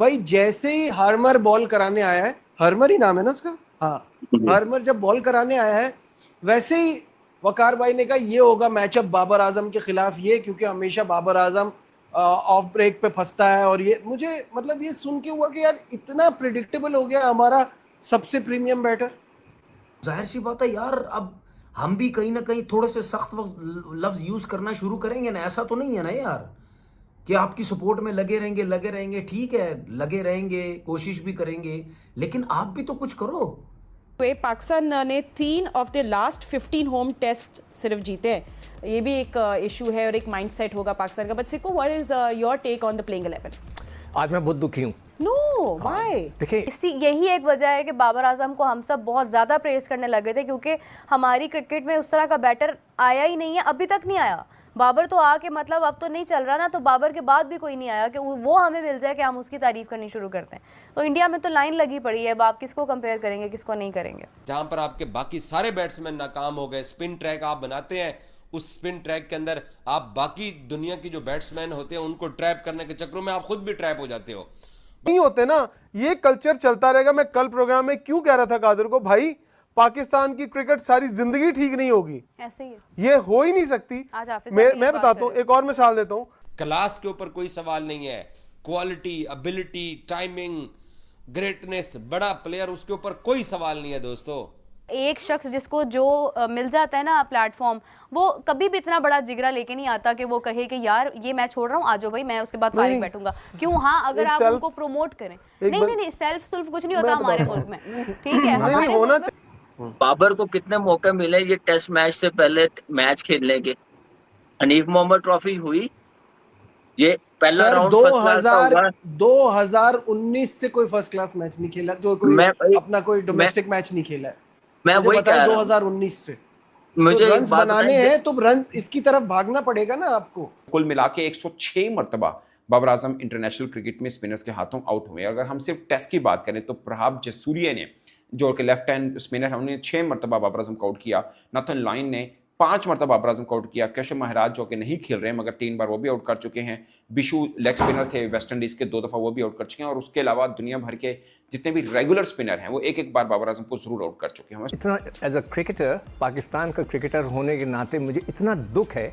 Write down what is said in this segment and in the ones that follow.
भाई जैसे ही Harmer ball कराने आया है, हार्मर ही नाम है ना उसका, हाँ, हार्मर जब बॉल कराने आया है वैसे ही वकार भाई ने कहा ये होगा मैचअप बाबर आजम के खिलाफ, ये क्योंकि हमेशा बाबर आजम ऑफ ब्रेक पे फंसता है। और ये मुझे मतलब ये सुन के हुआ कि यार इतना प्रिडिक्टेबल हो गया हमारा सबसे प्रीमियम बैटर। जाहिर सी बात है यार, अब हम भी कहीं ना कहीं थोड़े से सख्त लफ्ज यूज करना शुरू करेंगे ना। ऐसा तो नहीं है ना यार कि आपकी सपोर्ट में लगे रहेंगे, ठीक है, लगे रहेंगे, कोशिश भी करेंगे, लेकिन आप भी तो कुछ करो। पाकिस्तान ने 3 of the last 15 home test सिर्फ जीते हैं। ये भी एक इशू है और एक माइंडसेट होगा पाकिस्तान का। बट सिको, what is your take on the playing 11? आज मैं बहुत दुखी हूँ। No, why? देखिए, यही एक वजह है कि बाबर आजम को हम सब बहुत ज़्यादा प्रेस करने लगे थे, क्योंकि हमारी क्रिकेट में उस तरह का बैटर आया ही नहीं है, अभी तक नहीं आया। बाबर तो आके मतलब अब तो नहीं चल रहा ना, तो बाबर के बाद भी कोई नहीं आया कि वो हमें मिल जाए कि हम उसकी तारीफ करनी शुरू करते हैं। तो इंडिया में तो लाइन लगी पड़ी है, अब आप किसको कंपेयर करेंगे, किसको नहीं करेंगे। जहां पर आपके बाकी सारे बैट्समैन नाकाम हो गए, स्पिन ट्रैक आप बनाते हैं, उस स्पिन ट्रैक के अंदर आप बाकी दुनिया की जो बैट्समैन होते हैं उनको ट्रैप करने के चक्करों में आप खुद भी ट्रैप हो जाते हो। नहीं होते ना, ये कल्चर चलता रहेगा। मैं कल प्रोग्राम में क्यों कह रहा था कादर को, भाई पाकिस्तान की क्रिकेट सारी जिंदगी ठीक नहीं होगी, ऐसे ही है, ये हो ही नहीं सकती। आज हाफिज मैं बताता हूँ, एक और मिसाल देता हूँ। क्लास के ऊपर कोई सवाल नहीं है, क्वालिटी, एबिलिटी, टाइमिंग, ग्रेटनेस, बड़ा प्लेयर, उसके ऊपर कोई सवाल नहीं है दोस्तों। एक शख्स जिसको जो मिल जाता है ना प्लेटफॉर्म, वो कभी भी इतना बड़ा जिगरा लेके नहीं आता कि वो कहे कि यार ये मैं छोड़ रहा हूँ, आ जाओ भाई, मैं उसके बाद फारिग बैठूंगा। क्यों? हाँ, अगर आप उनको प्रमोट करें। नहीं, सेल्फ कुछ नहीं होता हमारे मुल्क में, ठीक है? हमारे होना चाहिए। बाबर को कितने मौके मिले ये टेस्ट मैच से पहले मैच खेलने के? हनीफ मोहम्मद ट्रॉफी हुई, ये पहला राउंड फर्स्ट क्लास का हुआ। 2019 से कोई फर्स्ट क्लास मैच नहीं खेला, तो कोई अपना कोई डोमेस्टिक मैच नहीं खेला है। मैं वही कह रहा हूं, 2019 से मुझे तो रन्स बनाने हैं तो रन इसकी तरफ भागना पड़ेगा ना आपको। कुल मिला के 106 मरतबा बाबर आजम इंटरनेशनल क्रिकेट में स्पिनर्स के हाथों आउट हुए। अगर हम सिर्फ टेस्ट की बात करें तो प्रभाव जसूरिया ने, जो कि लेफ्ट हैंड स्पिनर है, उन्होंने 6 मरतबा बाबर आजम को आउट किया। नाथन लाइन ने 5 मरतबा बाबर आजम को आउट किया। कैशव महाराज जो कि नहीं खेल रहे हैं मगर 3 बार वो भी आउट कर चुके हैं। बिशु लेग स्पिनर थे वेस्ट इंडीज के, 2 दफ़ा वो भी आउट कर चुके हैं। और उसके अलावा दुनिया भर के जितने भी रेगुलर स्पिनर हैं वो एक बार बाबर आजम को जरूर आउट कर चुके हैं। इतना एज अ क्रिकेटर, पाकिस्तान का क्रिकेटर होने के नाते मुझे इतना दुख है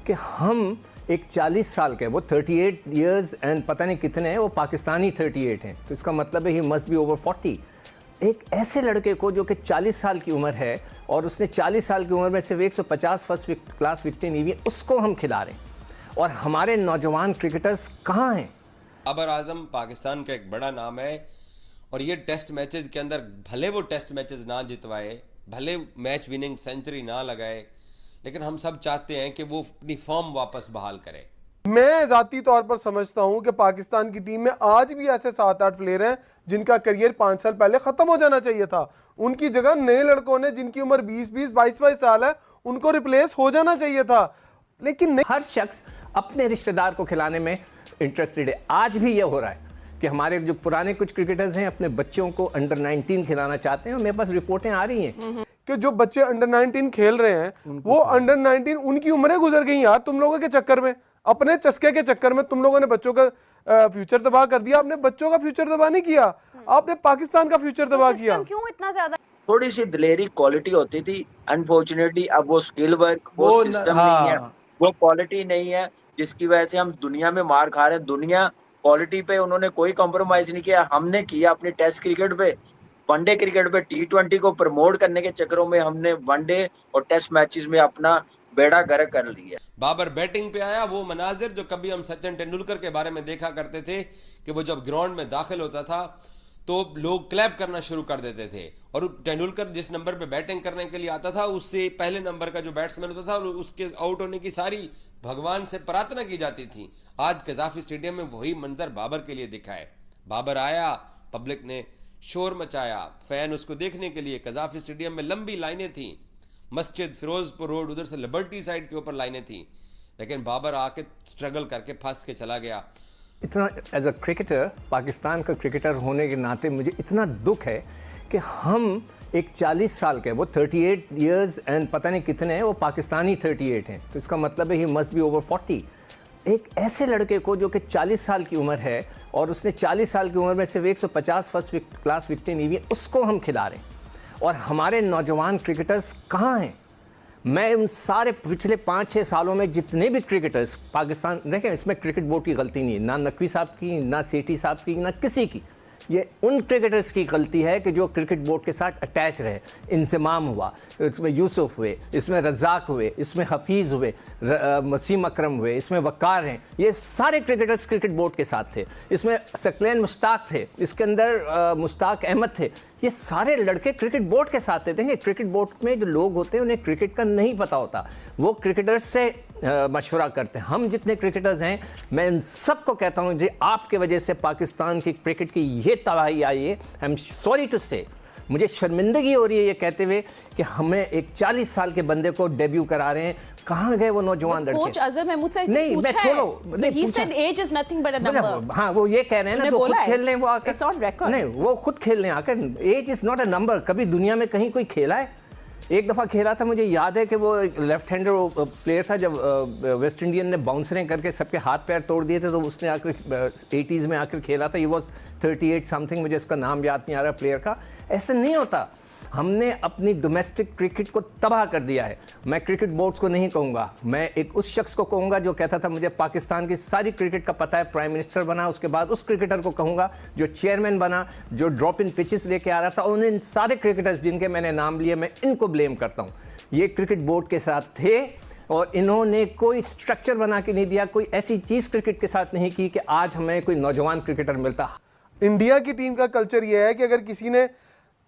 कि हम एक 40 साल के, वो 38 ईयर्स एंड पता नहीं कितने हैं, वो पाकिस्तानी 38 हैं, तो इसका मतलब है ही मस्ट बी ओवर 40। एक ऐसे लड़के को जो कि 40 साल की उम्र है और उसने 40 साल की उम्र में सिर्फ 150 फर्स्ट क्लास विकेटें ली हुई हैं, उसको हम खिला रहे हैं। और हमारे नौजवान क्रिकेटर्स कहाँ हैं? बाबर आजम पाकिस्तान का एक बड़ा नाम है और ये टेस्ट मैचेस के अंदर भले वो टेस्ट मैचेस ना जितवाए, भले मैच विनिंग सेंचुरी ना लगाए, लेकिन हम सब चाहते हैं कि वो अपनी फॉर्म वापस बहाल करे। मैं जाती तौर पर समझता हूं कि पाकिस्तान की टीम में आज भी ऐसे 7-8 प्लेयर हैं जिनका करियर 5 साल पहले खत्म हो जाना चाहिए था। उनकी जगह नए लड़कों ने, जिनकी उम्र 20-20, 22-22 साल है, उनको रिप्लेस हो जाना चाहिए था, लेकिन नहीं। हर शख्स अपने रिश्तेदार को खिलाने में इंटरेस्टेड है। आज भी यह हो रहा है कि हमारे जो पुराने कुछ क्रिकेटर्स हैं अपने बच्चों को अंडर 19 खिलाना चाहते हैं। और मेरे पास रिपोर्टें आ रही हैं कि जो बच्चे अंडर 19 खेल रहे हैं वो अंडर 19 उनकी उम्रें गुजर गई यार, तुम लोगों के चक्कर में, अपने चस्के के चक्कर में तुम लोगों ने बच्चों का फ्यूचर तबाह कर दिया। आपने बच्चों का फ्यूचर तबाह नहीं किया, आपने पाकिस्तान का फ्यूचर तबाह किया। क्यों इतना ज्यादा? थोड़ी सी दिलेरी क्वालिटी होती थी, अनफॉर्चुनेटली अब वो स्किल वर्क, वो सिस्टम नहीं है, वो क्वालिटी नहीं है, जिसकी वजह से हम दुनिया में मार खा रहे हैं। दुनिया क्वालिटी पे उन्होंने कोई कॉम्प्रोमाइज नहीं किया, हमने किया अपनी टेस्ट क्रिकेट पे, वनडे क्रिकेट पे। T20 को प्रमोट करने के चक्करों में हमने वनडे और टेस्ट मैचेस में अपना बेड़ा गर्क कर लिया। बाबर बैटिंग पे आया, वो मनाजिर जो कभी हम सचिन तेंदुलकर के बारे में देखा करते थे कि वो जब ग्राउंड में दाखिल होता था तो लोग क्लैप करना शुरू कर देते थे, और तेंदुलकर जिस नंबर पे बैटिंग करने के लिए आता था उससे पहले नंबर का जो बैट्समैन होता था उसके आउट होने की सारी भगवान से प्रार्थना की जाती थी। आज कजाफी स्टेडियम में वही मंजर बाबर के लिए दिखा है। बाबर आया, पब्लिक ने शोर मचाया, फैन उसको देखने के लिए, कजाफी स्टेडियम में लंबी लाइनें थी, मस्जिद, फिरोजपुर रोड, उधर से लिबर्टी साइड के ऊपर लाइनें थी, लेकिन बाबर आके स्ट्रगल करके फंस के चला गया। इतना एज अ क्रिकेटर, पाकिस्तान का क्रिकेटर होने के नाते मुझे इतना दुख है कि हम एक 40 साल के, वो 38 ईयर्स एंड पता नहीं कितने हैं, वो पाकिस्तानी 38 हैं, तो इसका मतलब है ही मस्ट बी ओवर 40। एक ऐसे लड़के को जो कि 40 साल की उम्र है और उसने 40 साल की उम्र में सिर्फ 150 फर्स्ट क्लास विकेटें ली हुई, उसको हम खिला रहे हैं। और हमारे नौजवान क्रिकेटर्स कहाँ हैं? मैं उन सारे पिछले 5-6 सालों में जितने भी क्रिकेटर्स पाकिस्तान, देखें इसमें क्रिकेट बोर्ड की गलती नहीं है, ना नकवी साहब की, ना सेठी साहब की, ना किसी की। ये उन क्रिकेटर्स की गलती है कि जो क्रिकेट बोर्ड के साथ अटैच रहे। इंजमाम हुआ, इसमें यूसुफ हुए, इसमें रज़ाक हुए, इसमें हफीज़ हुए, वसीम अकरम हुए, इसमें वक़ार हैं, ये सारे क्रिकेटर्स क्रिकेट बोर्ड के साथ थे। इसमें सकलैन मुश्ताक थे, इसके अंदर मुश्ताक अहमद थे, ये सारे लड़के क्रिकेट बोर्ड के साथ थे। देखें क्रिकेट बोर्ड में जो लोग होते हैं उन्हें क्रिकेट का नहीं पता होता, वो क्रिकेटर्स से मशवरा करते हैं। हम जितने क्रिकेटर्स हैं, मैं इन सबको कहता हूँ जी आपके वजह से पाकिस्तान की क्रिकेट की ये तबाही आई है। आई एम सॉरी टू से, मुझे शर्मिंदगी हो रही है ये कहते हुए कि हमें एक 40 साल के बंदे को डेब्यू करा रहे हैं। कहाँ गए वो नौजवान लड़के? कोच अजहर महमूद से नहीं, मैं छोड़ो, he said age is nothing but a number। हाँ, वो ये कह रहे हैं ना, तो खुद खेल लें वो आकर। It's on record। नहीं, वो खुद खेल लें आकर। Age is not a number. कभी दुनिया में कहीं कोई खेला है? एक दफ़ा खेला था, मुझे याद है कि वो लेफ्ट हैंडर प्लेयर था, जब वेस्ट इंडियन ने बाउंसरें करके सबके हाथ पैर तोड़ दिए थे, तो उसने आकर 80s में आकर खेला था। ये वॉज 38 समथिंग, मुझे इसका नाम याद नहीं आ रहा प्लेयर का। ऐसे नहीं होता। हमने अपनी डोमेस्टिक क्रिकेट को तबाह कर दिया है। मैं क्रिकेट बोर्ड्स को नहीं कहूँगा, मैं एक उस शख्स को कहूँगा जो कहता था मुझे पाकिस्तान की सारी क्रिकेट का पता है, प्राइम मिनिस्टर बना, उसके बाद उस क्रिकेटर को कहूँगा जो चेयरमैन बना, जो ड्रॉप इन पिचेस लेके आ रहा था। उन इन सारे क्रिकेटर्स जिनके मैंने नाम लिए, मैं इनको ब्लेम करता हूँ। ये क्रिकेट बोर्ड के साथ थे और इन्होंने कोई स्ट्रक्चर बना के नहीं दिया, कोई ऐसी चीज़ क्रिकेट के साथ नहीं की कि आज हमें कोई नौजवान क्रिकेटर मिलता। इंडिया की टीम का कल्चर ये है कि अगर किसी ने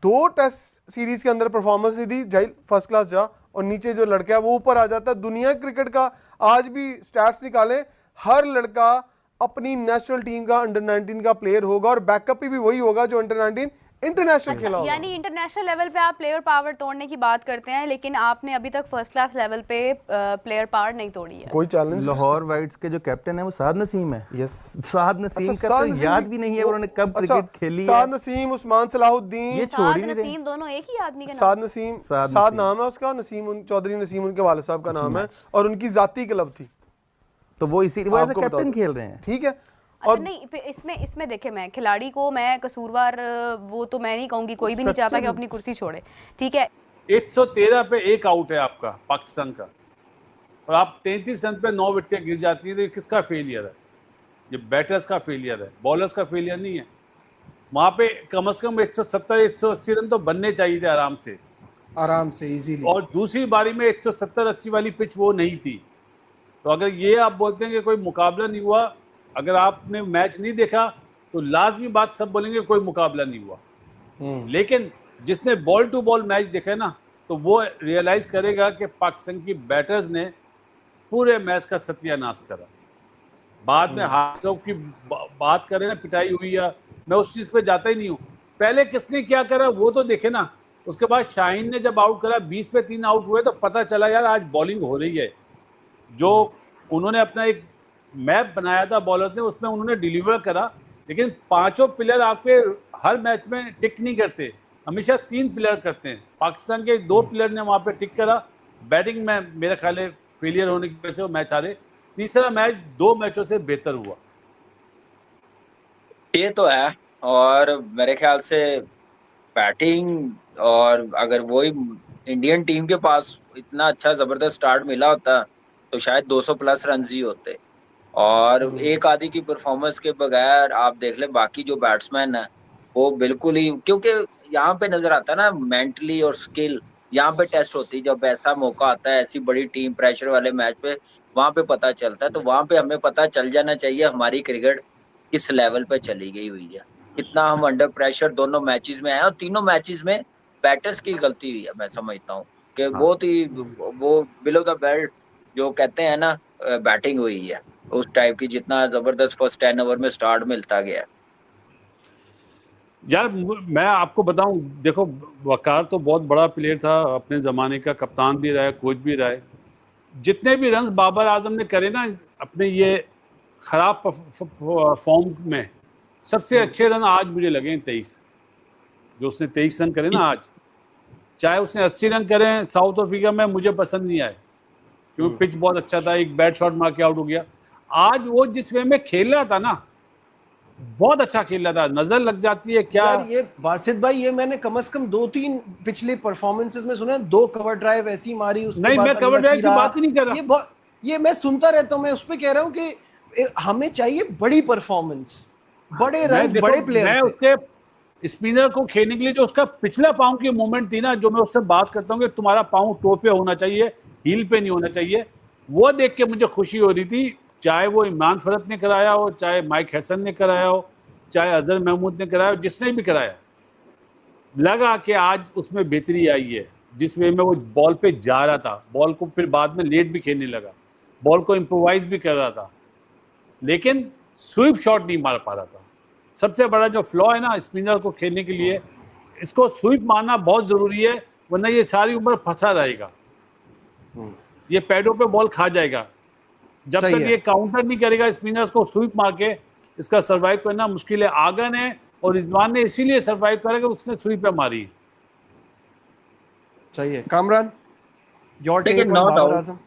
2 टेस्ट सीरीज के अंदर परफॉर्मेंस नहीं दी, जाए फर्स्ट क्लास जा, और नीचे जो लड़का है वो ऊपर आ जाता है। दुनिया क्रिकेट का आज भी स्टैट्स निकालें, हर लड़का अपनी नेशनल टीम का अंडर 19 का प्लेयर होगा और बैकअप भी वही होगा जो अंडर 19 इंटरनेशनल खेला होगा। यानी इंटरनेशनल लेवल पे आप प्लेयर पावर तोड़ने की बात करते हैं, लेकिन आपने अभी तक फर्स्ट क्लास लेवल पे प्लेयर पावर नहीं तोड़ी है। कोई चैलेंज? लाहौर वाइट्स के जो कैप्टन है वो साद नसीम है। यस, साद नसीम का तो याद भी नहीं है उन्होंने कब क्रिकेट खेली है। साद नसीम, उस्मान सलाहुद्दीन, ये छोड़ ही नहीं रहे। नसीम दोनों एक ही आदमी के नाम। साद नसीम, साद नाम है उसका, नसीम चौधरी नसीम उनके वाले साहब का नाम है, और उनकी जाती क्लब थी, तो वो इसीलिए वो एज अ कैप्टन खेल रहे हैं। ठीक है। अच्छा, नहीं इसमें देखे, मैं खिलाड़ी को मैं कसूरवार वो तो मैं नहीं कहूंगी, कोई भी नहीं चाहता कि अपनी कुर्सी छोड़े, ठीक है। 113 पे 1 आउट है आपका पाकिस्तान का, और आप 33 रन पे 9 विकेटें गिर जाती है, तो ये किसका फेलियर है? ये बैटर्स का फेलियर है, बॉलर्स का फेलियर नहीं है। वहां पे कम से कम 170-180 रन तो बनने चाहिए थे आराम से इजीली, और दूसरी बारी में 170-80 वाली पिच वो नहीं थी। तो अगर ये आप बोलते हैं कि कोई मुकाबला नहीं हुआ, अगर आपने मैच नहीं देखा तो लाजमी बात सब बोलेंगे कोई मुकाबला नहीं हुआ। लेकिन जिसने बॉल टू बॉल मैच देखा ना, तो वो रियलाइज करेगा कि पाकिस्तान की बैटर्स ने पूरे मैच का सत्यानाश करा। बाद में हार्ड ऑफ की बात करें ना, पिटाई हुई है, मैं उस चीज पे जाता ही नहीं हूँ। पहले किसने क्या करा वो तो देखे ना। उसके बाद शाहीन ने जब आउट करा, 20 पे 3 आउट हुए, तो पता चला यार आज बॉलिंग हो रही है। जो उन्होंने अपना एक मैप बनाया था बॉलर्स ने, उसमें उन्होंने डिलीवर करा। लेकिन 5 प्लेयर आपके हर मैच में टिक नहीं करते, हमेशा 3 प्लेयर करते हैं। पाकिस्तान के 2 प्लेयर ने वहां पे टिक करा। बैटिंग में मेरा ख्याल है फेलियर होने की वजह से वो मैच हारे। तीसरा मैच 2 मैचों से बेहतर हुआ, ये तो है। और मेरे ख्याल से बैटिंग, और अगर वही इंडियन टीम के पास इतना अच्छा जबरदस्त स्टार्ट मिला होता तो शायद 200 प्लस रन ही होते। और एक आदि की परफॉर्मेंस के बगैर आप देख ले बाकी जो बैट्समैन है वो बिल्कुल ही, क्योंकि यहाँ पे नजर आता है ना मेंटली और स्किल यहाँ पे टेस्ट होती है। जब ऐसा मौका आता है ऐसी बड़ी टीम प्रेशर वाले मैच पे, वहां पे पता चलता है। तो वहां पे हमें पता चल जाना चाहिए हमारी क्रिकेट किस लेवल पे चली गई हुई है, कितना हम अंडर प्रेशर दोनों मैचेस में आए। और तीनों मैचेस में बैटर्स की गलती हुई है, मैं समझता हूँ कि बहुत ही वो बिलो द बेल्ट जो कहते हैं ना बैटिंग हुई है उस टाइप की, जितना जबरदस्त फर्स्ट 10 ओवर में स्टार्ट मिलता गया। यार मैं आपको बताऊं, देखो वकार तो बहुत बड़ा प्लेयर था, अपने ज़माने का कप्तान भी रहा है, कोच भी रहा है। जितने भी रन बाबर आजम ने करे ना अपने ये खराब फॉर्म में, सबसे अच्छे रन आज मुझे लगे 23, जो उसने 23 रन करे ना आज। चाहे उसने 80 रन करें साउथ अफ्रीका में, मुझे पसंद नहीं आए क्योंकि पिच बहुत अच्छा था, एक बैट शॉट मार के आउट हो गया। आज वो जिस वे में खेल रहा था ना, बहुत अच्छा खेल रहा था, नजर लग जाती है क्या। यार ये बासित भाई, ये मैंने कम से कम 2-3 पिछले परफॉर्मेंसेस में सुना है, 2 कवर ड्राइव ऐसी मारी, उसके नहीं, बाद मैं कवर ड्राइव की बात ही नहीं कर रहा। ये मैं सुनता रहता हूँ, मैं उस पे कह रहा हूँ कि हमें चाहिए बड़ी परफॉर्मेंस, बड़े रन, बड़े प्लेयर। मैं उसके स्पिनर को खेलने के लिए जो उसका पिछला पाँव की मूवमेंट थी ना, जो मैं उससे बात करता हूँ कि तुम्हारा पाँव टो पे होना चाहिए, हील पे नहीं होना चाहिए, वो देख के मुझे खुशी हो रही थी। चाहे वो इमरान फरत ने कराया हो, चाहे माइक हैसन ने कराया हो, चाहे अजहर महमूद ने कराया हो, जिसने भी कराया, लगा कि आज उसमें बेहतरी आई है। जिस वे में वो बॉल पे जा रहा था, बॉल को फिर बाद में लेट भी खेलने लगा, बॉल को इम्प्रोवाइज भी कर रहा था, लेकिन स्वीप शॉट नहीं मार पा रहा था। सबसे बड़ा जो फ्लॉ है ना स्पिनर को खेलने के लिए, इसको स्वीप मारना बहुत जरूरी है, वरना ये सारी उम्र फंसा रहेगा, ये पैडों पे बॉल खा जाएगा। जब तक ये काउंटर नहीं करेगा स्पिनर्स को स्वीप मार के, इसका सर्वाइव करना मुश्किल है। आगन है और रिजवान ने इसीलिए सर्वाइव करा कि उसने स्वीप पे मारी। सही है। Kamran, your take on Babar Azam.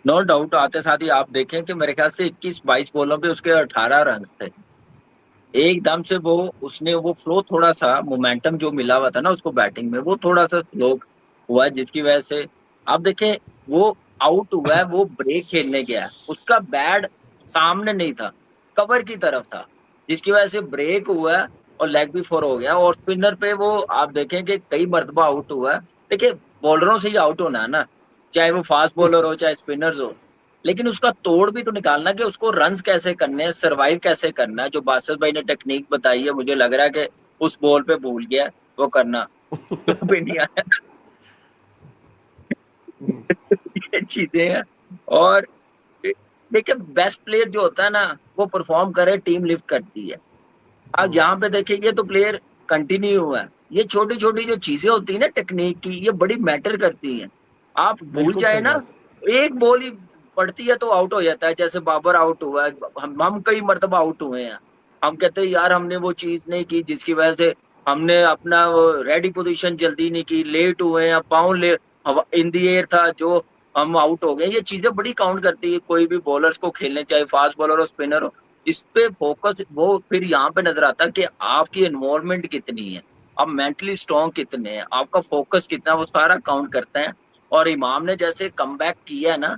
No doubt, आते साथ ही आप देखें कि मेरे ख्याल से 21-22 बॉलों पे उसके 18 रन थे। एकदम से उसने वो फ्लो, थोड़ा सा मोमेंटम जो मिला हुआ था ना उसको बैटिंग में, वो थोड़ा सा स्लो हुआ, जिसकी वजह से आप देखें वो आउट हुआ है। वो ब्रेक खेलने गया, उसका बैट सामने नहीं था, कवर की तरफ था, जिसकी वजह से ब्रेक हुआ है और लेग भी फोर हो गया। और स्पिनर पे वो आप देखें कि कई मरतबा आउट हुआ है। देखिए बॉलरों से ही आउट होना है ना, चाहे वो फास्ट बॉलर हो चाहे स्पिनर्स हो, लेकिन उसका तोड़ भी तो निकालना कि उसको रन्स कैसे करने हैं, सर्वाइव कैसे करना है। जो बासित भाई ने टेक्निक बताई है, मुझे लग रहा है कि उस बॉल पे भूल गया वो करना भी नहीं आया। ये चीजें हैं। और देखिए बेस्ट प्लेयर जो होता है ना, वो परफॉर्म करे, टीम लिफ्ट करती है। अब यहाँ पे देखिए तो प्लेयर कंटिन्यू हुआ है। ये छोटी छोटी जो चीजें होती है ना टेक्निक की, ये बड़ी मैटर करती हैं। आप भूल जाए ना, एक बॉल ही पड़ती है तो आउट हो जाता है। जैसे बाबर आउट हुआ है, हम कई मरतबा आउट हुए हैं। हम कहते हैं यार हमने वो चीज नहीं की जिसकी वजह से हमने अपना रेडी पोजीशन जल्दी नहीं की, लेट हुए हैं, पाँव ले इन दी एयर था जो हम आउट हो गए। ये चीजें बड़ी काउंट करती है कोई भी बॉलर्स को खेलने, चाहे फास्ट बॉलर हो स्पिनर हो। इस पे फोकस वो फिर यहाँ पे नजर आता है कि आपकी इन्वॉल्वमेंट कितनी है, आप मेंटली स्ट्रॉन्ग कितने हैं, आपका फोकस कितना, वो सारा काउंट करते हैं। और इमाम ने जैसे कमबैक किया है ना,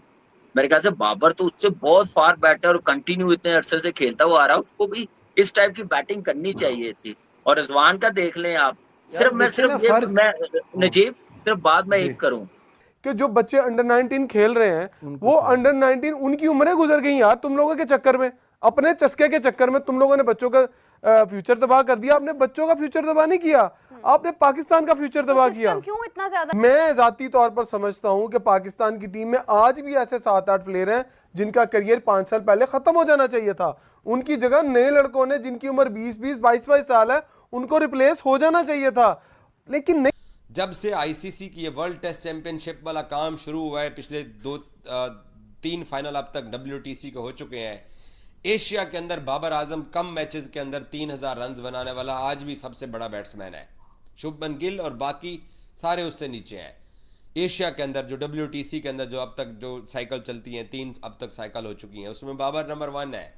मेरे ख्याल से बाबर तो उससे बहुत फार बेटर और कंटिन्यू इतने अरसे से खेलता हुआ आ रहा है, उसको भी इस टाइप की बैटिंग करनी चाहिए थी। और रिजवान का देख लें आप, सिर्फ मैं नजीब सिर्फ बात मैं एक करूं कि जो बच्चे अंडर 19 खेल रहे हैं वो अंडर 19 उनकी उम्रें गुजर गई यार तुम लोगों के चक्कर में, अपने चस्के के चक्कर में। तुम लोगों ने बच्चों का फ्यूचर तबाह कर दिया। आपने बच्चों का फ्यूचर तबाह नहीं किया, आपने पाकिस्तान का फ्यूचर तबाह किया। क्यों इतना ज्यादा? मैं जाती तौर पर समझता हूं कि पाकिस्तान की टीम में आज भी ऐसे 7-8 प्लेयर हैं जिनका करियर 5 साल पहले खत्म हो जाना चाहिए था। उनकी जगह नए लड़कों ने जिनकी उम्र 20-20, 22-22 साल है, उनको रिप्लेस हो जाना चाहिए था, लेकिन नहीं। जब से आईसीसी की ये वर्ल्ड टेस्ट चैंपियनशिप वाला काम शुरू हुआ है, पिछले 2-3 फाइनल अब तक WTC के हो चुके हैं। एशिया के अंदर बाबर आजम कम मैचेस के अंदर 3000 रन बनाने वाला आज भी सबसे बड़ा बैट्समैन है। शुभमन गिल और बाकी सारे उससे नीचे हैं। एशिया के अंदर जो WTC के अंदर जो अब तक जो साइकिल चलती हैं, 3 अब तक साइकिल हो चुकी हैं, उसमें बाबर नंबर 1 है।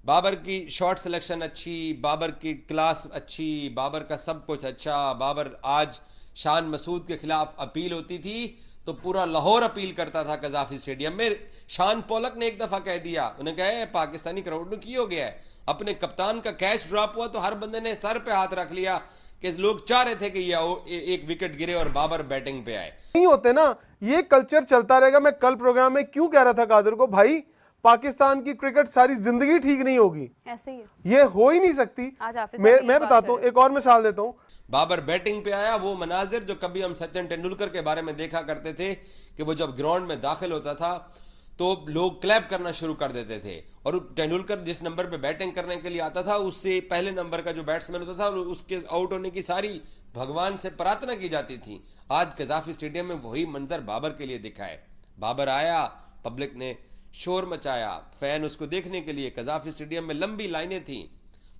बाबर की शॉट सिलेक्शन अच्छी, बाबर की क्लास अच्छी, बाबर का सब कुछ अच्छा। बाबर आज शान मसूद के खिलाफ अपील होती थी तो पूरा लाहौर अपील करता था कजाफी स्टेडियम में। शान पोलक ने एक दफा कह दिया, उन्हें कहा पाकिस्तानी क्राउड में की हो गया है, अपने कप्तान का कैच ड्रॉप हुआ तो हर बंदे ने सर पे हाथ रख लिया कि लोग चाह रहे थे कि ये एक विकेट गिरे और बाबर बैटिंग पे आए। नहीं होते ना, ये कल्चर चलता रहेगा। मैं कल प्रोग्राम में क्यों कह रहा था कादिर को, भाई पाकिस्तान की क्रिकेट सारी जिंदगी ठीक नहीं होगी, ऐसे ही ये हो ही नहीं सकती। मैं बताता हूँ, एक और मिसाल देता हूँ। बाबर बैटिंग पे आया, वो मनाजिर जो कभी हम सचिन तेंदुलकर के बारे में देखा करते थे कि वो जब ग्राउंड में दाखिल होता था तो लोग क्लैप करना शुरू कर देते थे। और तेंदुलकर जिस नंबर पे बैटिंग करने के लिए आता था, उससे पहले नंबर का जो बैट्समैन होता था उसके आउट होने की सारी भगवान से प्रार्थना की जाती थी। आज कजाफी स्टेडियम में वही मंजर बाबर के लिए दिखा है। बाबर आया, पब्लिक ने शोर मचाया, फैन उसको देखने के लिए, कजाफी स्टेडियम में लंबी लाइनें थी,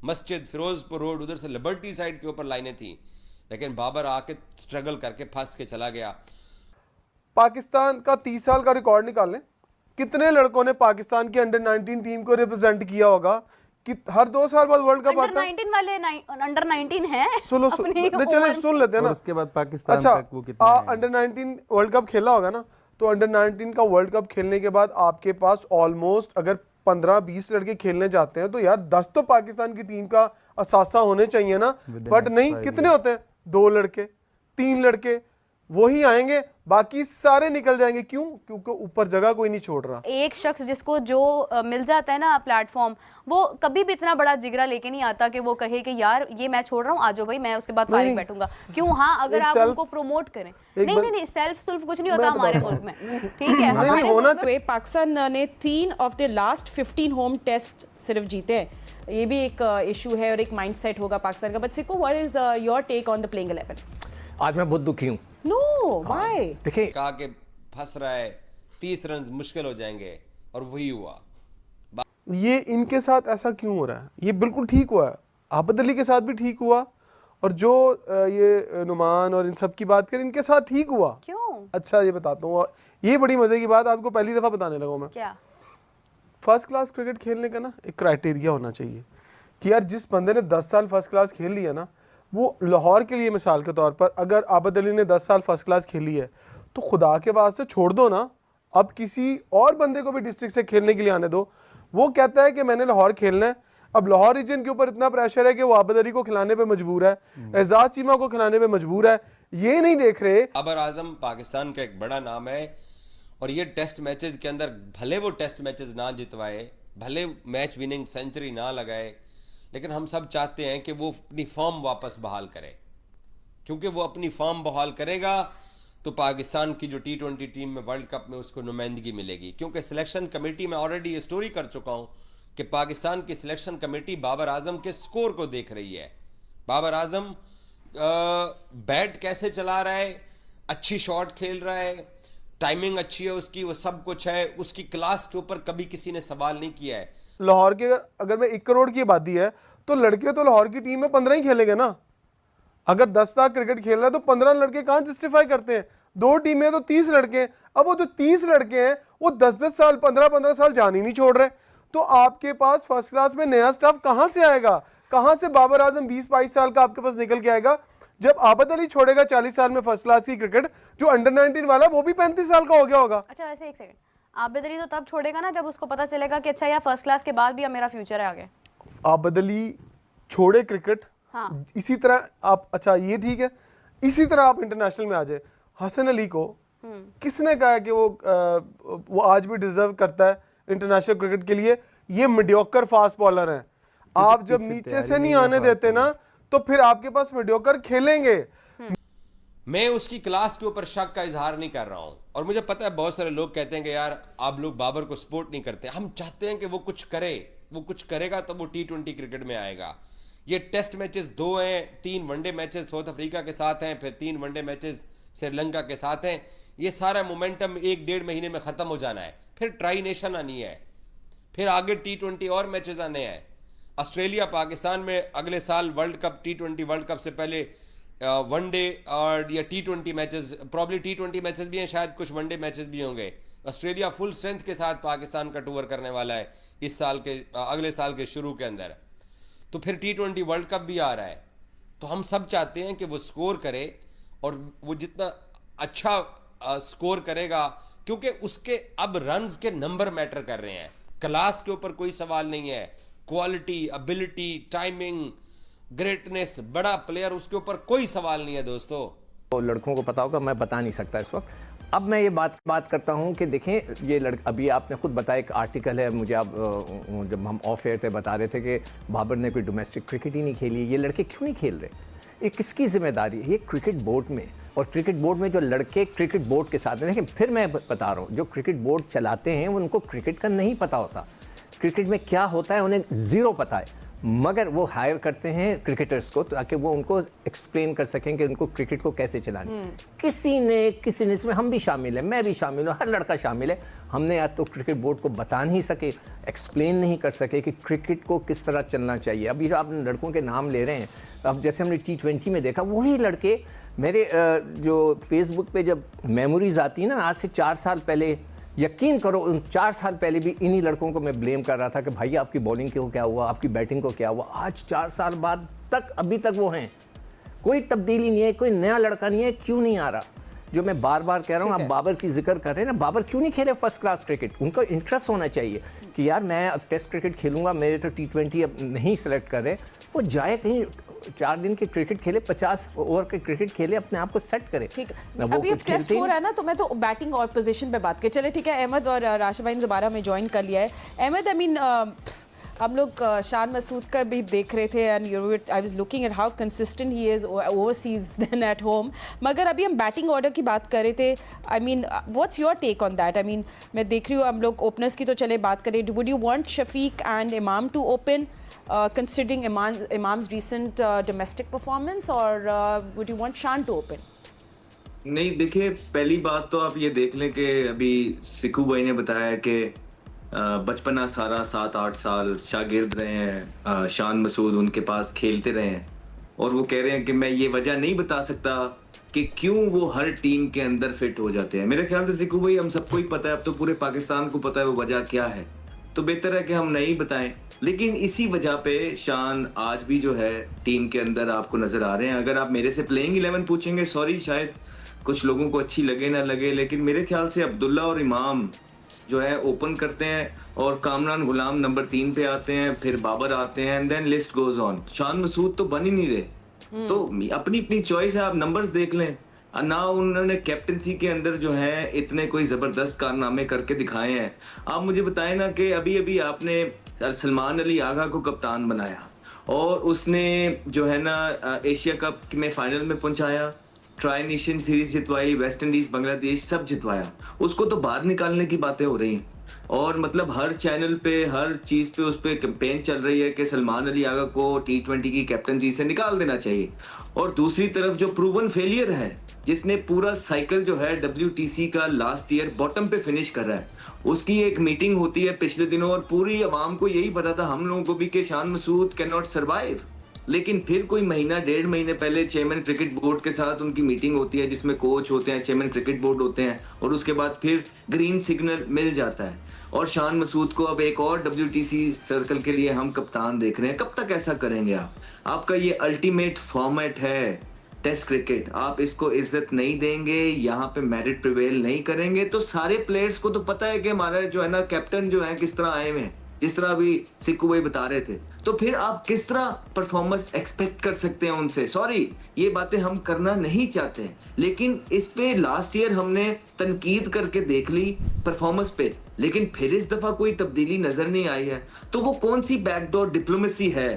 मस्जिद फिरोजपुर रोड उधर से लिबर्टी साइड के ऊपर लाइनें थी, लेकिन बाबर आके स्ट्रगल करके फंस के चला गया। पाकिस्तान का 30 साल का रिकॉर्ड निकाल लें, कितने लड़कों ने पाकिस्तान की अंडर 19 टीम को रिप्रेजेंट किया होगा कि हर 2 साल बाद वर्ल्ड कप आता है। अंडर 19 वाले अंडर 19 है। सुनो चले सुन लेते हैं ना। उसके बाद पाकिस्तान अच्छा, तक वो कितना है? अंडर 19 वर्ल्ड कप खेला होगा ना, तो अंडर 19 का वर्ल्ड कप खेलने के बाद आपके पास ऑलमोस्ट अगर 15-20 लड़के खेलने जाते हैं तो यार 10 तो पाकिस्तान की टीम का असासा होने चाहिए ना। बट नहीं, कितने होते हैं? 2 लड़के 3 लड़के, वही आएंगे, बाकी सारे निकल जाएंगे। क्यों? क्योंकि ऊपर जगह कोई नहीं छोड़ रहा। एक शख्स जिसको जो मिल जाता है ना प्लेटफॉर्म, वो कभी भी इतना बड़ा जिगरा लेके नहीं आता कि वो कहे कि यार ये मैं छोड़ रहा हूँ, आ जाओ भाई, मैं उसके बाद फारिग बैठूंगा। क्यों? हाँ, अगर आप उनको प्रमोट करें। नहीं, सेल्फ कुछ नहीं होता हमारे मुल्क में, ठीक है? नहीं होना चाहिए। पाकिस्तान ने 3 of the last 15 home test सिर्फ जीते हैं, ये भी एक इशू है और एक माइंडसेट होगा पाकिस्तान का। बट सिको, what is your take on the playing 11? आज मैं बहुत दुखी हूँ। No, why? देखिए, कहा कि फंस रहा है, 30 रन मुश्किल हो जाएंगे, और वही हुआ। ये इनके साथ ऐसा क्यों हो रहा है? ये बिल्कुल ठीक हुआ है, आबद अली के साथ भी ठीक हुआ, और जो ये नुमान और इन सब की बात करें, इनके साथ ठीक हुआ। क्यों? अच्छा, ये बताता हूँ, ये बड़ी मजे की बात आपको पहली दफा बताने लगा मैं। क्या? फर्स्ट क्लास क्रिकेट खेलने का ना एक क्राइटेरिया होना चाहिए कि यार जिस बंदे ने 10 साल फर्स्ट क्लास खेल लिया ना, वो लाहौर के लिए मिसाल के तौर पर अगर आबद अली ने 10 साल फर्स्ट क्लास खेली है तो खुदा के वास्ते छोड़ दो ना, अब किसी और बंदे को भी डिस्ट्रिक्ट से खेलने के लिए आने दो। वो कहता है कि मैंने लाहौर खेलना है, अब लाहौर रीजन के ऊपर इतना प्रेशर है कि वो आबद अली को खिलाने पे मजबूर है, एजाज चीमा को खिलाने पे मजबूर है। ये नहीं देख रहे। बाबर आजम पाकिस्तान का एक बड़ा नाम है, और ये टेस्ट मैचेस के अंदर भले वो टेस्ट मैचेस ना जितवाए, भले मैच विनिंग सेंचुरी ना लगाए, लेकिन हम सब चाहते हैं कि वो अपनी फॉर्म वापस बहाल करे, क्योंकि वो अपनी फॉर्म बहाल करेगा तो पाकिस्तान की जो T20 टीम में वर्ल्ड कप में उसको नुमाइंदगी मिलेगी। क्योंकि सिलेक्शन कमेटी में ऑलरेडी ये स्टोरी कर चुका हूँ कि पाकिस्तान की सिलेक्शन कमेटी बाबर आजम के स्कोर को देख रही है। बाबर आजम बैट कैसे चला रहा है, अच्छी शॉट खेल रहा है, टाइमिंग अच्छी है उसकी, वो सब कुछ है, उसकी क्लास के ऊपर कभी किसी ने सवाल नहीं किया है। लाहौर के अगर मैं 1 करोड़ की आबादी है तो लड़के तो लाहौर की टीम में 15 ही खेलेंगे ना। अगर 10 लाख क्रिकेट खेल रहा है तो 15 लड़के कहाँ जस्टिफाई करते हैं? 2 टीमें तो 30 लड़के हैं। अब वो जो 30 लड़के हैं वो 10-10 साल 15-15 साल जान ही नहीं छोड़ रहे, तो आपके पास फर्स्ट क्लास में नया स्टाफ कहाँ से आएगा? कहाँ से बाबर आजम 20-22 साल का आपके पास निकल के आएगा? जब आबद अली छोड़ेगा 40 साल में फर्स्ट क्लास की क्रिकेट, जो अंडर 19 वाला वो भी 35 साल का हो गया होगा। अच्छा, वैसे एक सेकंड, आबिद अली तो तब छोड़ेगा ना जब उसको पता चलेगा कि अच्छा यार फर्स्ट क्लास के बाद भी अब मेरा फ्यूचर है आगे। आबद अली छोड़े क्रिकेट, हाँ। इसी तरह आप, अच्छा ये ठीक है, इसी तरह आप इंटरनेशनल में आ जाए। हसन अली को किसने कहा है कि वो आज भी डिजर्व करता है इंटरनेशनल क्रिकेट के लिए? ये मीडियोकर फास्ट बॉलर हैं। आप जब नीचे से नहीं आने देते ना तो फिर आपके पास मीडियोकर खेलेंगे। मैं उसकी क्लास के ऊपर शक का इजहार नहीं कर रहा हूं, और मुझे पता है बहुत सारे लोग कहते हैं कि यार आप लोग बाबर को सपोर्ट नहीं करते। हम चाहते हैं कि वो कुछ करे, वो कुछ करेगा तो वो T20 क्रिकेट में आएगा। ये टेस्ट मैचेस 2 हैं, 3 वनडे मैचेस साउथ अफ्रीका के साथ हैं, फिर 3 वनडे मैचेस श्रीलंका के साथ हैं। ये सारा मोमेंटम 1-1.5 महीने में खत्म हो जाना है, फिर ट्राई नेशन आनी है, फिर आगे T20 और मैचेस आने हैं। ऑस्ट्रेलिया पाकिस्तान में अगले साल world cup, T20 world cup से पहले वनडे और या T20 matches, probably T20 matches भी हैं, शायद कुछ वनडे मैचेस भी होंगे। ऑस्ट्रेलिया फुल स्ट्रेंथ के साथ पाकिस्तान का टूर करने वाला है इस साल के, अगले साल के शुरू के अंदर। तो फिर T20 वर्ल्ड कप भी आ रहा है। तो हम सब चाहते हैं कि वो स्कोर करे, और वो जितना अच्छा स्कोर करेगा, क्योंकि उसके अब रन्स के नंबर मैटर कर रहे हैं, क्लास के ऊपर कोई सवाल नहीं है। क्वालिटी, एबिलिटी, टाइमिंग, ग्रेटनेस, बड़ा प्लेयर, उसके ऊपर कोई सवाल नहीं है दोस्तों। तो लड़कों को पता होगा, मैं बता नहीं सकता इस वक्त। अब मैं ये बात करता हूँ कि देखें, ये अभी आपने खुद बताया, एक आर्टिकल है, मुझे आप जब हम ऑफ एयर थे बता रहे थे कि बाबर ने कोई डोमेस्टिक क्रिकेट ही नहीं खेली। ये लड़के क्यों नहीं खेल रहे? ये किसकी जिम्मेदारी है? ये क्रिकेट बोर्ड में, और क्रिकेट बोर्ड में जो लड़के क्रिकेट बोर्ड के साथ हैं। लेकिन फिर मैं बता रहा हूँ, जो क्रिकेट बोर्ड चलाते हैं उनको क्रिकेट का नहीं पता होता, क्रिकेट में क्या होता है उन्हें ज़ीरो पता है, मगर वो हायर करते हैं क्रिकेटर्स को ताकि वो उनको एक्सप्लेन कर सकें कि उनको क्रिकेट को कैसे चलानी। किसी ने इसमें, हम भी शामिल हैं, मैं भी शामिल हूँ, हर लड़का शामिल है। हमने या तो क्रिकेट बोर्ड को बता नहीं सके, एक्सप्लेन नहीं कर सके कि क्रिकेट को किस तरह चलना चाहिए। अभी जो आप लड़कों के नाम ले रहे हैं, अब जैसे हमने T20 में देखा, वही लड़के मेरे जो फेसबुक पे जब मेमोरीज आती है ना, आज से 4 साल पहले यकीन करो उन 4 साल पहले भी इन्हीं लड़कों को मैं ब्लेम कर रहा था कि भाई आपकी बॉलिंग को क्या हुआ, आपकी बैटिंग को क्या हुआ। आज 4 साल बाद तक अभी तक वो हैं, कोई तब्दीली नहीं है, कोई नया लड़का नहीं है। क्यों नहीं आ रहा? जो मैं बार बार कह रहा हूँ, आप बाबर की जिक्र कर रहे हैं ना, बाबर क्यों नहीं खेले फर्स्ट क्लास क्रिकेट? उनका इंटरेस्ट होना चाहिए कि यार मैं अब टेस्ट क्रिकेट खेलूंगा, मेरे तो T20 अब नहीं सेलेक्ट कर रहे, वो जाए कहीं 4 दिन के क्रिकेट खेले, 50 ओवर के क्रिकेट खेले, अपने आप को सेट करे। ठीक है, अभी अब टेस्ट हो रहा है ना, तो मैं तो बैटिंग और पोजीशन पे बात कर। चले ठीक है, अहमद और राशिद भाई ने दोबारा हमें ज्वाइन कर लिया है। अहमद, आई मीन हम लोग शान मसूद का भी देख रहे थे and I was looking at how consistent he is overseas than at home, मगर अभी हम बैटिंग ऑर्डर की बात कर रहे थे। I mean what's your take on that? I mean मैं देख रही हूँ, हम लोग ओपनर्स की तो चले बात करें। Would you want Shafiq and Imam to open considering Imam's recent domestic performance, or would you want Shan to open? नहीं, देखिए पहली बात तो आप ये देख लें कि अभी सिक्कू भाई ने बताया कि बचपना सारा 7-8 साल शागिर्द रहे हैं, शान मसूद उनके पास खेलते रहे हैं, और वो कह रहे हैं कि मैं ये वजह नहीं बता सकता कि क्यों वो हर टीम के अंदर फिट हो जाते हैं। मेरे ख्याल से सिक्कू भाई हम सबको ही पता है, अब तो पूरे पाकिस्तान को पता है वो वजह क्या है, तो बेहतर है कि हम नहीं बताएं। लेकिन इसी वजह पे शान आज भी जो है टीम के अंदर आपको नजर आ रहे हैं। अगर आप मेरे से प्लेइंग 11 पूछेंगे, सॉरी शायद कुछ लोगों को अच्छी लगे ना लगे, लेकिन मेरे ख्याल से अब्दुल्ला और इमाम जो है ओपन करते हैं और कामरान गुलाम नंबर 3 पे आते हैं, फिर बाबर आते हैं, and then list goes on. Shan Masood तो बन ही नहीं रहे, तो अपनी अपनी चॉइस है, आप नंबर्स देख लें। ना उन्होंने कैप्टनसी के अंदर जो है इतने कोई जबरदस्त कारनामे करके दिखाए हैं। आप मुझे बताएं ना कि अभी अभी आपने सलमान अली आगा को कप्तान बनाया और उसने जो है ना एशिया कप में फाइनल में पहुंचाया, ट्राई नेशन सीरीज जितवाई, वेस्ट इंडीज, बांग्लादेश सब जितवाया, उसको तो बाहर निकालने की बातें हो रही हैं। और मतलब हर चैनल पे, हर चीज पे उस पे कैंपेन चल रही है कि सलमान अली आगा को T20 की कैप्टनसी से निकाल देना चाहिए। और दूसरी तरफ जो प्रूवन फेलियर है, जिसने पूरा साइकिल जो है WTC का लास्ट ईयर बॉटम पे फिनिश कर रहा है, उसकी एक मीटिंग होती है पिछले दिनों और पूरी आवाम को यही पता था, हम लोगों को भी, कि Shan Masood can not survive. लेकिन फिर कोई महीना 1.5 महीने पहले चेयरमैन क्रिकेट बोर्ड के साथ उनकी मीटिंग होती है, जिसमें कोच होते हैं, चेयरमैन क्रिकेट बोर्ड होते हैं, और उसके बाद फिर ग्रीन सिग्नल मिल जाता है और शान मसूद को अब एक और WTC सर्कल के लिए हम कप्तान देख रहे हैं। कब तक ऐसा करेंगे आप? आपका ये अल्टीमेट फॉर्मेट है टेस्ट क्रिकेट, आप इसको इज्जत नहीं देंगे, यहाँ पे मेरिट प्रिवेल नहीं करेंगे, तो सारे प्लेयर्स को तो पता है कि हमारा जो है ना कैप्टन जो है किस तरह आए हुए हैं, जिस तरह अभी सिक्कू भाई बता रहे थे, तो फिर आप किस तरह परफॉर्मेंस एक्सपेक्ट कर सकते हैं उनसे? सॉरी, ये बातें हम करना नहीं चाहते हैं, लेकिन इस पे लास्ट ईयर हमने तनकीद करके देख ली परफॉर्मेंस पे, लेकिन फिर इस दफा कोई तब्दीली नजर नहीं आई है। तो वो कौन सी बैकडोर डिप्लोमेसी है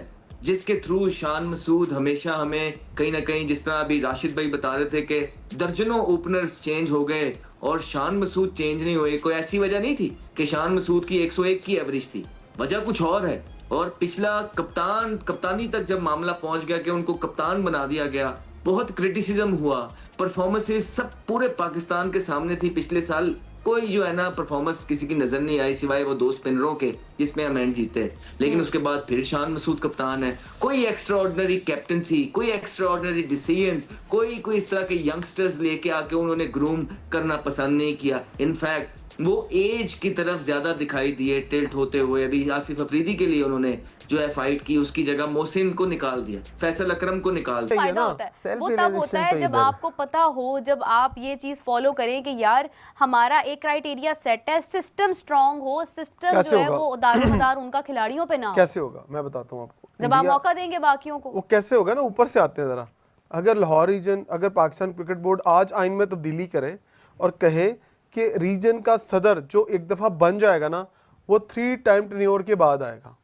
जिसके थ्रू शान मसूद हमेशा हमें कहीं ना कहीं, जिस तरह अभी राशिद भाई बता रहे थे कि दर्जनों ओपनर्स चेंज हो गए और शान मसूद चेंज नहीं हुए, कोई ऐसी वजह नहीं थी कि शान मसूद की 101 की एवरेज थी, वजह कुछ और है। और पिछला कप्तानी तक जब मामला पहुंच गया कि उनको कप्तान बना दिया गया, बहुत क्रिटिसिज्म हुआ, परफॉर्मेंसेस सब पूरे पाकिस्तान के सामने थी पिछले साल, कोई जो है ना परफॉर्मेंस किसी की नजर नहीं आई सिवाय वो 2 स्पिनरों के जिसमें हम मैच जीते। लेकिन उसके बाद फिर शान मसूद कप्तान है, कोई एक्स्ट्रा ऑर्डिनरी कैप्टनसी, कोई एक्स्ट्रा ऑर्डिनरी डिसीजंस, कोई इस तरह के यंगस्टर्स लेके आके उन्होंने ग्रूम करना पसंद नहीं किया। इनफैक्ट वो एज की तरफ ज्यादा दिखाई दिए टिल्ट होते हुए। अभी आसिफ अफरीदी के लिए उन्होंने जो है फाइट की, उसकी जगह मोहसिन को निकाल दिया, फैसल अकरम को निकाल दिया। फायदा होता है वो तब होता है जब आपको पता हो, जब आप ये चीज फॉलो करें कि यार हमारा एक क्राइटेरिया सेट है, सिस्टम स्ट्रांग हो, सिस्टम जो है वो दारोमदार उनका खिलाड़ियों पे ना हो। कैसे होगा मैं बताता हूँ आपको, जब आप मौका देंगे बाकियों को। वो कैसे होगा ना, ऊपर से आते हैं जरा। अगर लाहौर रीजन, अगर पाकिस्तान क्रिकेट बोर्ड आज आइन में तब्दीली करे और कहे कि रीजन का सदर जो एक दफा बन जाएगा ना, वो 3 टाइम टेन्योर के बाद आएगा।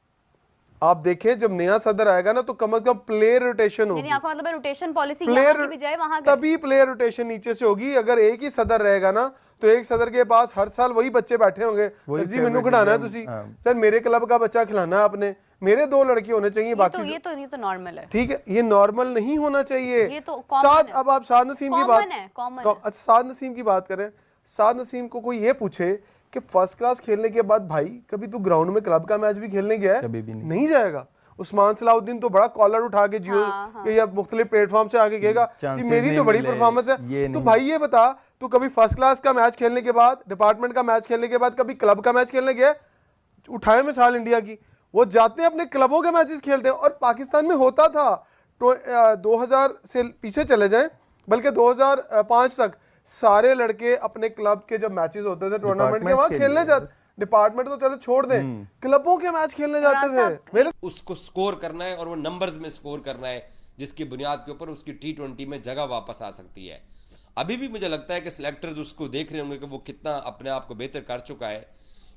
आप देखें जब नया सदर आएगा ना, तो कम से कम प्लेयर रोटेशन होगी, मतलब रोटेशन पॉलिसी यहाँ की भी जाए वहां, तभी प्लेयर रोटेशन नीचे से होगी। अगर एक ही सदर रहेगा ना, तो एक सदर के पास हर साल वही बच्चे बैठे होंगे, जी मैनू खिलाना है, तुसी सर मेरे क्लब का बच्चा खिलाना है आपने, मेरे 2 लड़के होने चाहिए, बाकी ये तो नॉर्मल है। ठीक है, ये नॉर्मल नहीं होना चाहिए, ये तो अब आप साद नसीम की बात, कॉमन साद नसीम की बात करें। साद नसीम को कोई ये पूछे कि फर्स्ट क्लास खेलने के बाद भाई कभी तू ग्राउंड में क्लब का मैच भी खेलने गया है? कभी भी नहीं जाएगा। उस्मान सलाउद्दीन तो बड़ा कॉलर उठा के जियो या मुख्तलिफ प्लेटफॉर्म से आगे कहेगा जी मेरी तो बड़ी परफॉर्मेंस है। तो भाई ये बता, तो कभी फर्स्ट क्लास का मैच खेलने के बाद, डिपार्टमेंट का मैच खेलने के बाद, कभी क्लब का मैच खेलने गया? उठाए मिसाल इंडिया की, वो जाते हैं अपने क्लबों के मैचेस खेलते हैं। और पाकिस्तान में होता था तो 2000 से पीछे चले जाएं, बल्कि 2005 तक सारे लड़के अपने क्लब के जब मैचेस होते थे टूर्नामेंट के, वहां खेलने जाते। डिपार्टमेंट तो चलो छोड़ दें, क्लबों के मैच खेलने जाते थे। मेरे उसको स्कोर करना है और वो नंबर्स में स्कोर करना है, जिसकी बुनियाद के ऊपर उसकी T20 में जगह वापस आ सकती है। अभी भी मुझे लगता है कि सिलेक्टर्स उसको देख रहे होंगे कि वो कितना अपने आप को बेहतर कर चुका है,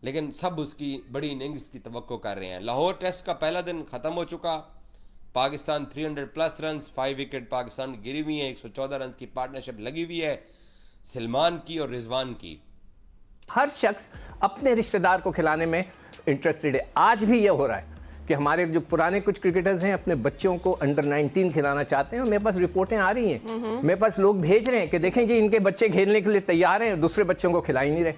लेकिन सब उसकी बड़ी इनिंग्स की तवक्को कर रहे हैं। लाहौर टेस्ट का पहला दिन ख़त्म हो चुका, पाकिस्तान 300+ रन, 5 विकेट पाकिस्तान की गिरी हुई है, 114 रन की पार्टनरशिप लगी हुई है सलमान की और रिजवान की। हर शख्स अपने रिश्तेदार को खिलाने में इंटरेस्टेड है। आज भी ये हो रहा है कि हमारे जो पुराने कुछ क्रिकेटर्स हैं अपने बच्चों को अंडर 19 खिलाना चाहते हैं, और मेरे पास रिपोर्टें आ रही हैं, मेरे पास लोग भेज रहे हैं कि देखें जी इनके बच्चे खेलने के लिए तैयार हैं, दूसरे बच्चों को खिला ही नहीं रहे।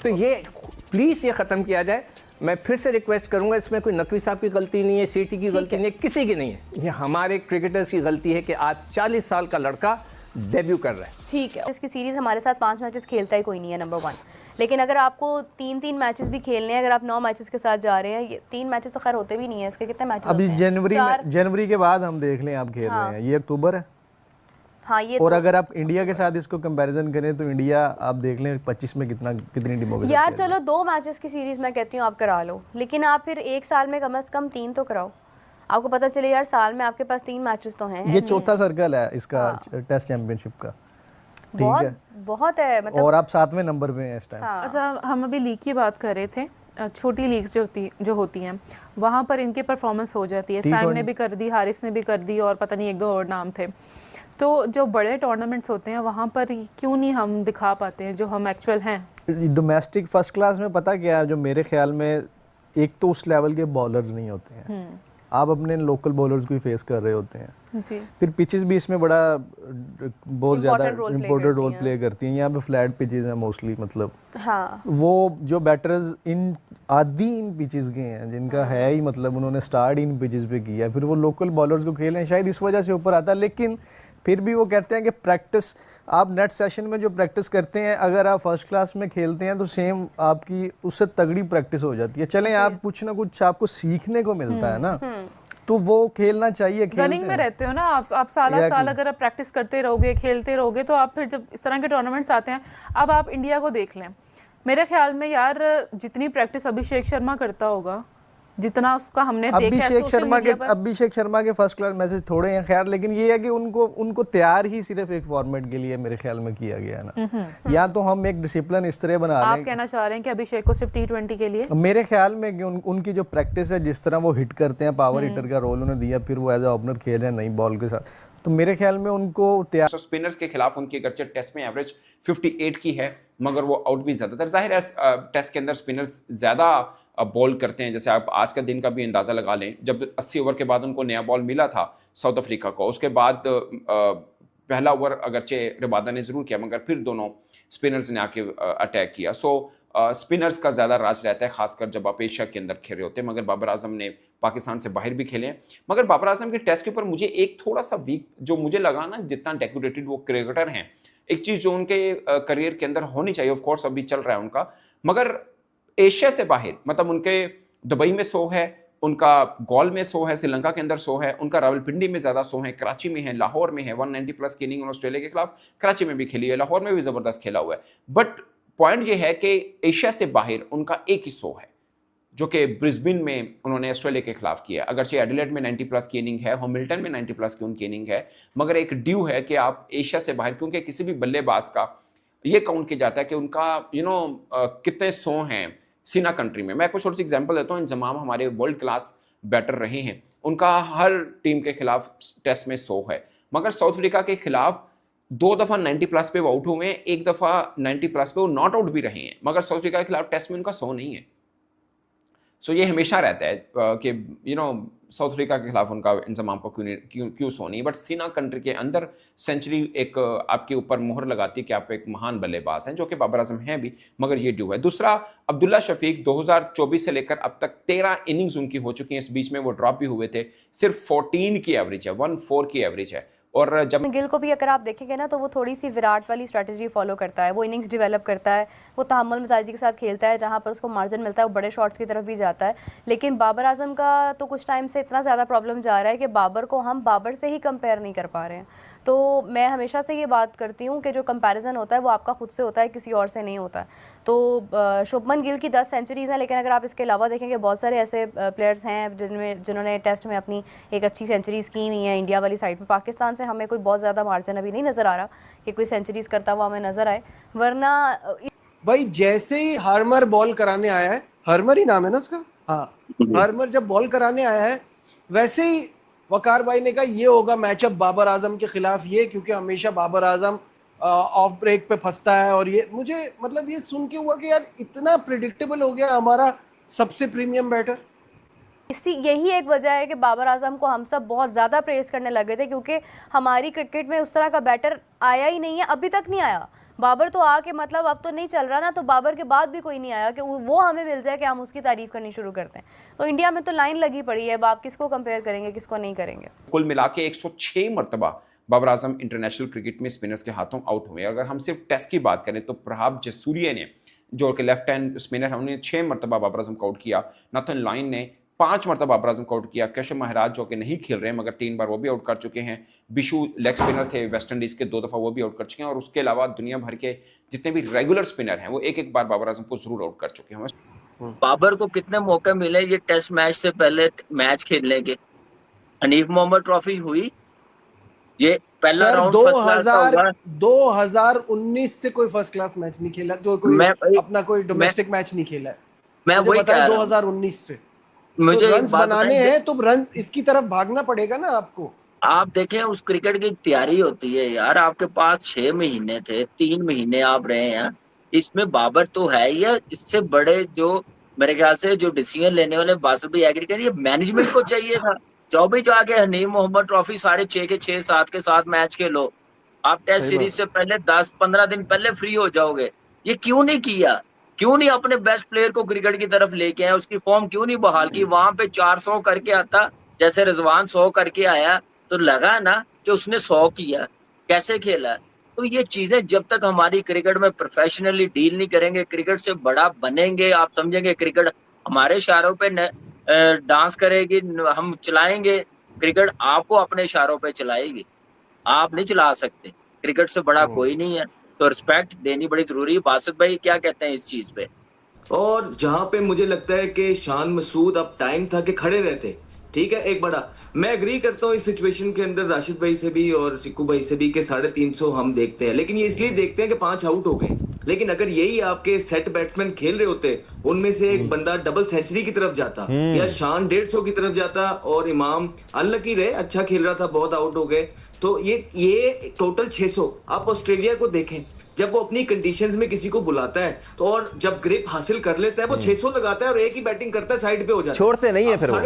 तो ये प्लीज़ ये ख़त्म किया जाए। मैं फिर से रिक्वेस्ट करूंगा, इसमें कोई नकवी साहब की गलती नहीं है, सीटी की गलती नहीं है, किसी की नहीं है, ये हमारे क्रिकेटर्स की गलती है कि आज 40 साल का लड़का डेब्यू कर रहा है। ठीक है, इसकी सीरीज हमारे साथ 5 मैचेस खेलता ही कोई नहीं है, नंबर 1। लेकिन अगर आपको 3-3 मैचेस भी खेलने हैं, अगर आप 9 मैचेस के साथ जा रहे हैं, ये 3 मैचेस तो खैर होते भी नहीं है, इसके कितने मैचेस अभी होते हैं? जनवरी के बाद हम देख लें आप खेल रहे हैं, ये अक्टूबर है। हाँ, ये और तो अगर आप इंडिया के साथ इसको कंपैरिजन करें तो इंडिया आप देख लें 25 में कितनी टीमों के साथ यार खेल रही चलो 2 मैचेस की सीरीज मैं कहती हूँ आप करा लो, लेकिन आप फिर एक साल में कम से कम 3 तो कराओ। आपको पता चले यार साल में आपके पास 3 मैचेस तो हैं। है। ये चौथा सर्कल है इसका टेस्ट चैंपियनशिप का, ठीक है, बहुत है मतलब। और आप 7वें नंबर पे हैं इस टाइम। अच्छा, हम अभी लीग की बात कर रहे थे। छोटी लीग्स जो होती हैं वहाँ पर इनकी परफॉर्मेंस हो जाती है। सैम ने भी कर दी, हारिस ने भी कर दी, और पता नहीं 1-2 और नाम थे। तो जो बड़े टूर्नामेंट्स होते हैं वहाँ पर क्यों नहीं हम दिखा पाते हैं जो हम एक्चुअल हैं? डोमेस्टिक फर्स्ट क्लास में पता क्या है, जो मेरे ख्याल में एक तो उस लेवल के बॉलर्स नहीं होते हैं, आप अपने लोकल बॉलर्स को ही फेस कर रहे होते हैं जी। फिर पिचेस भी इसमें बड़ा बहुत ज़्यादा इम्पोर्टेंट रोल प्ले करती हैं। यहाँ पे फ्लैट पिचेस हैं मोस्टली, मतलब हाँ। वो जो बैटर्स इन पिचेस के हैं जिनका है ही, मतलब उन्होंने स्टार्ट इन पिचेस पे किया, फिर वो लोकल बॉलर्स को खेलें, शायद इस वजह से ऊपर आता है। लेकिन फिर भी वो कहते हैं कि प्रैक्टिस, आप नेट सेशन में जो प्रैक्टिस करते हैं, अगर आप फर्स्ट क्लास में खेलते हैं तो सेम आपकी उससे तगड़ी प्रैक्टिस हो जाती है। चलें, आप कुछ ना कुछ आपको सीखने को मिलता है ना, तो वो खेलना चाहिए। रनिंग में रहते हो ना आप साल अगर आप प्रैक्टिस करते रहोगे, खेलते रहोगे, तो आप फिर जब इस तरह के टूर्नामेंट्स आते हैं, अब आप इंडिया को देख लें, मेरे ख्याल में यार जितनी प्रैक्टिस अभिषेक शर्मा करता होगा, जितना उसका हमने देखा है अभिषेक शर्मा के फर्स्ट क्लास मैचेस थोड़े हैं खैर, लेकिन ये है कि उनको तैयार ही सिर्फ एक फॉर्मेट के लिए मेरे ख्याल में किया गया ना। या तो हम एक डिसिप्लिन इस तरह बना रहे हैं। आप कहना चाह रहे हैं कि अभिषेक को सिर्फ T20 के लिए? मेरे ख्याल में कि उनकी जो प्रैक्टिस है, जिस तरह वो हिट करते हैं, पावर हिटर का रोल उन्हें दिया, फिर वो एज ए ओपनर खेल रहे हैं नई बॉल के साथ, तो मेरे ख्याल में उनको तैयार। स्पिनर्स के खिलाफ उनकी अगरचे टेस्ट में एवरेज 58 की है, मगर वो आउट भी ज़्यादातर, जाहिर है टेस्ट के अंदर स्पिनर्स ज़्यादा बॉल करते हैं। जैसे आप आज का दिन का भी अंदाज़ा लगा लें, जब 80 ओवर के बाद उनको नया बॉल मिला था साउथ अफ्रीका को, उसके बाद पहला ओवर अगरचे रबादा ने ज़रूर किया, मगर फिर दोनों स्पिनर्स ने आके अटैक किया। सो स्पिनर्स का ज़्यादा राज रहता है, खासकर जब आप एशिया के अंदर खेल रहे होते हैं। मगर बाबर आजम ने पाकिस्तान से बाहर भी खेले हैं, मगर बाबर आजम के टेस्ट के ऊपर मुझे एक थोड़ा सा वीक जो मुझे लगा ना, जितना डेकोरेटेड वो क्रिकेटर हैं, एक चीज़ जो उनके करियर के अंदर होनी चाहिए, ऑफ कोर्स अभी चल रहा है उनका, मगर एशिया से बाहर, मतलब उनके दुबई में 100 है, उनका गॉल में 100 है, श्रीलंका के अंदर 100 है, उनका रावलपिंडी में ज़्यादा 100 है, कराची में है, लाहौर में है, 190+ की इनिंग ऑस्ट्रेलिया के खिलाफ कराची में भी खेली है, लाहौर में भी ज़बरदस्त खेला हुआ है। बट पॉइंट ये है कि एशिया से बाहर उनका एक ही 100 है, जो कि ब्रिस्बेन में उन्होंने ऑस्ट्रेलिया के खिलाफ किया। अगरचे एडिलेड में 90+ की इनिंग है, हैमिल्टन में 90+ की उनकी इनिंग है, मगर एक ड्यू है कि आप एशिया से बाहर, क्योंकि किसी भी बल्लेबाज का ये काउंट किया जाता है कि उनका कितने 100 हैं सीना कंट्री में। मैं आपको छोटी सी एग्जांपल देता हूँ, इंजमाम हमारे वर्ल्ड क्लास बैटर रहे हैं, उनका हर टीम के खिलाफ टेस्ट में 100 है, मगर साउथ अफ्रीका के खिलाफ 2 दफ़ा 90+ पे वो आउट हुए हैं, 1 दफ़ा 90+ पे वो नॉट आउट भी रहे हैं, मगर साउथ अफ्रीका के खिलाफ टेस्ट में उनका 100 नहीं है। सो ये हमेशा रहता है कि साउथ अफ्रीका के खिलाफ उनका इंतजाम को क्यों 100 नहीं, बट सीना कंट्री के अंदर सेंचुरी एक आपके ऊपर मोहर लगाती है कि आप एक महान बल्लेबाज हैं, जो कि बाबर आजम हैं भी, मगर ये ड्यू है। दूसरा, अब्दुल्ला शफीक 2024 से लेकर अब तक 13 इनिंग्स उनकी हो चुकी हैं, इस बीच में वो ड्रॉप भी हुए थे, सिर्फ 14 की एवरेज है, 14 की एवरेज है, और जब गिल को भी अगर आप देखेंगे ना तो वो थोड़ी सी विराट वाली स्ट्रेटजी फॉलो करता है, वो इनिंग्स डेवलप करता है, वो तहम्मुल मिजाजी के साथ खेलता है, जहाँ पर उसको मार्जिन मिलता है वो बड़े शॉट्स की तरफ भी जाता है। लेकिन बाबर आजम का तो कुछ टाइम से इतना ज़्यादा प्रॉब्लम जा रहा है कि बाबर को हम बाबर से ही कंपेयर नहीं कर पा रहे हैं। तो मैं हमेशा से ये बात करती हूँ कि जो कंपैरिजन होता है वो आपका खुद से होता है, किसी और से नहीं होता है। तो शुभमन गिल की 10 सेंचुरीज़ हैं, लेकिन अगर आप इसके अलावा देखेंगे बहुत सारे ऐसे प्लेयर्स हैं जिन्होंने टेस्ट में अपनी एक अच्छी सेंचुरीज़ की हुई हैं इंडिया वाली साइड पर। पाकिस्तान से हमें कोई बहुत ज़्यादा मार्जिन अभी नहीं नज़र आ रहा कि कोई सेंचुरीज़ करता हुआ हमें नज़र आए, वरना भाई जैसे ही हार्मर बॉल कराने आया है, हार्मर ही नाम है ना उसका, हाँ, हार्मर जब बॉल कराने आया है वैसे ही वकार भाई ने कहा ये होगा मैचअप बाबर आजम के खिलाफ, ये क्योंकि हमेशा बाबर आजम ऑफ ब्रेक पे फंसता है। और ये मुझे मतलब ये सुन के हुआ कि यार इतना प्रिडिक्टेबल हो गया हमारा सबसे प्रीमियम बैटर। यही एक वजह है कि बाबर आजम को हम सब बहुत ज़्यादा प्रेस करने लगे थे, क्योंकि हमारी क्रिकेट में उस तरह का बैटर आया ही नहीं है, अभी तक नहीं आया। बाबर तो आके मतलब अब तो नहीं चल रहा ना, तो बाबर के बाद भी कोई नहीं आया कि वो हमें मिल जाए कि हम उसकी तारीफ करनी शुरू करते हैं। तो इंडिया में तो लाइन लगी पड़ी है, अब आप किसको कंपेयर करेंगे, किसको नहीं करेंगे। कुल मिला के 106 मरतबा बाबर आजम इंटरनेशनल क्रिकेट में स्पिनर्स के हाथों आउट हुए। अगर हम सिर्फ टेस्ट की बात करें तो प्रभाव जसूरिया ने, जो कि लेफ्ट हैंड स्पिनर है, उन्होंने 6 मरतबा बाबर आजम को आउट किया। नाथन लाइन ने 5 मरतबा बाबर आजम को आउट किया। कैशव महाराज जो कि नहीं खेल रहे हैं मगर 3 बार वो भी आउट कर चुके हैं। बिशु लेग स्पिनर थे वेस्ट इंडीज के, 2 दफ़ा वो भी आउट कर चुके हैं। और उसके अलावा दुनिया भर के जितने भी रेगुलर स्पिनर हैं वो एक बार बाबर आजम को जरूर आउट कर चुके हैं। बाबर को कितने मौके मिले ये टेस्ट मैच से पहले मैच खेलने के? हनीफ मोहम्मद ट्रॉफी हुई, ये पहला राउंड 2019 से कोई फर्स्ट क्लास मैच नहीं खेला, तो कोई अपना कोई डोमेस्टिक मैच नहीं खेला है। मैं वही कह रहा हूं 2019 से मुझे तो रन बनाने हैं तो रन इसकी तरफ भागना पड़ेगा ना आपको। आप देखें उस क्रिकेट की तैयारी होती है यार, आपके पास 6 महीने थे, 3 महीने आप रहे हैं, इसमें बाबर तो है या इससे बड़े जो मेरे ख्याल से जो डिसीजन लेने वाले बासर भी एग्री करिए, मैनेजमेंट को चाहिए था 24 जाके हनीफ मोहम्मद ट्रॉफी सारे 6 के 6 7 के 7 मैच खेलो। आप टेस्ट सीरीज से पहले 10-15 दिन पहले फ्री हो जाओगे। ये क्यों नहीं किया? क्यों नहीं अपने बेस्ट प्लेयर को क्रिकेट की तरफ लेके आए? उसकी फॉर्म क्यों नहीं बहाल की? वहां पे 400 करके आता, जैसे रिजवान 100 करके आया तो लगा ना कि उसने 100 किया, कैसे खेला। तो ये चीजें जब तक हमारी क्रिकेट में प्रोफेशनली डील नहीं करेंगे, क्रिकेट से बड़ा बनेंगे, आप समझेंगे क्रिकेट हमारे इशारों पे डांस करेगी, हम चलाएंगे क्रिकेट, आपको अपने इशारों पे चलाएगी, आप नहीं चला सकते। क्रिकेट से बड़ा कोई नहीं है, तो रिस्पेक्ट देनी बड़ी जरूरी है। बासित भाई क्या कहते हैं इस चीज पे? और जहां पे मुझे लगता है कि शान मसूद अब टाइम था कि खड़े रहते, ठीक है, एक बड़ा मैं एग्री करता हूँ इस सिचुएशन के अंदर राशिद भाई से भी और सिक्कू भाई से भी कि 350 हम देखते हैं, लेकिन ये इसलिए देखते हैं कि 5 आउट हो गए। लेकिन अगर यही आपके सेट बैट्समैन खेल रहे होते, उनमें से एक बंदा डबल सेंचुरी की तरफ जाता या शान 150 की तरफ जाता और इमाम अनलकी रहे, अच्छा खेल रहा था, बहुत आउट हो गए, तो ये टोटल 600। आप ऑस्ट्रेलिया को देखें, जब वो अपनी कंडीशंस में किसी को बुलाता है तो और जब ग्रिप हासिल कर लेता है वो 600 लगाता है और एक ही बैटिंग करता है, साइड पे हो जाता है, छोड़ते नहीं है फिर वो।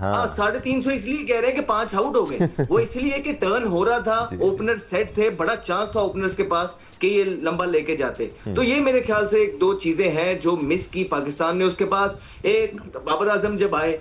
350 इसलिए कह रहे हैं कि 5 आउट हो गए, वो इसलिए कि टर्न हो रहा था, ओपनर सेट थे, बड़ा चांस था ओपनर्स के पास कि ये लंबा लेके जाते। तो ये मेरे ख्याल से 1-2 चीजें हैं जो मिस की पाकिस्तान ने। उसके बाद एक बाबर आजम जब आए,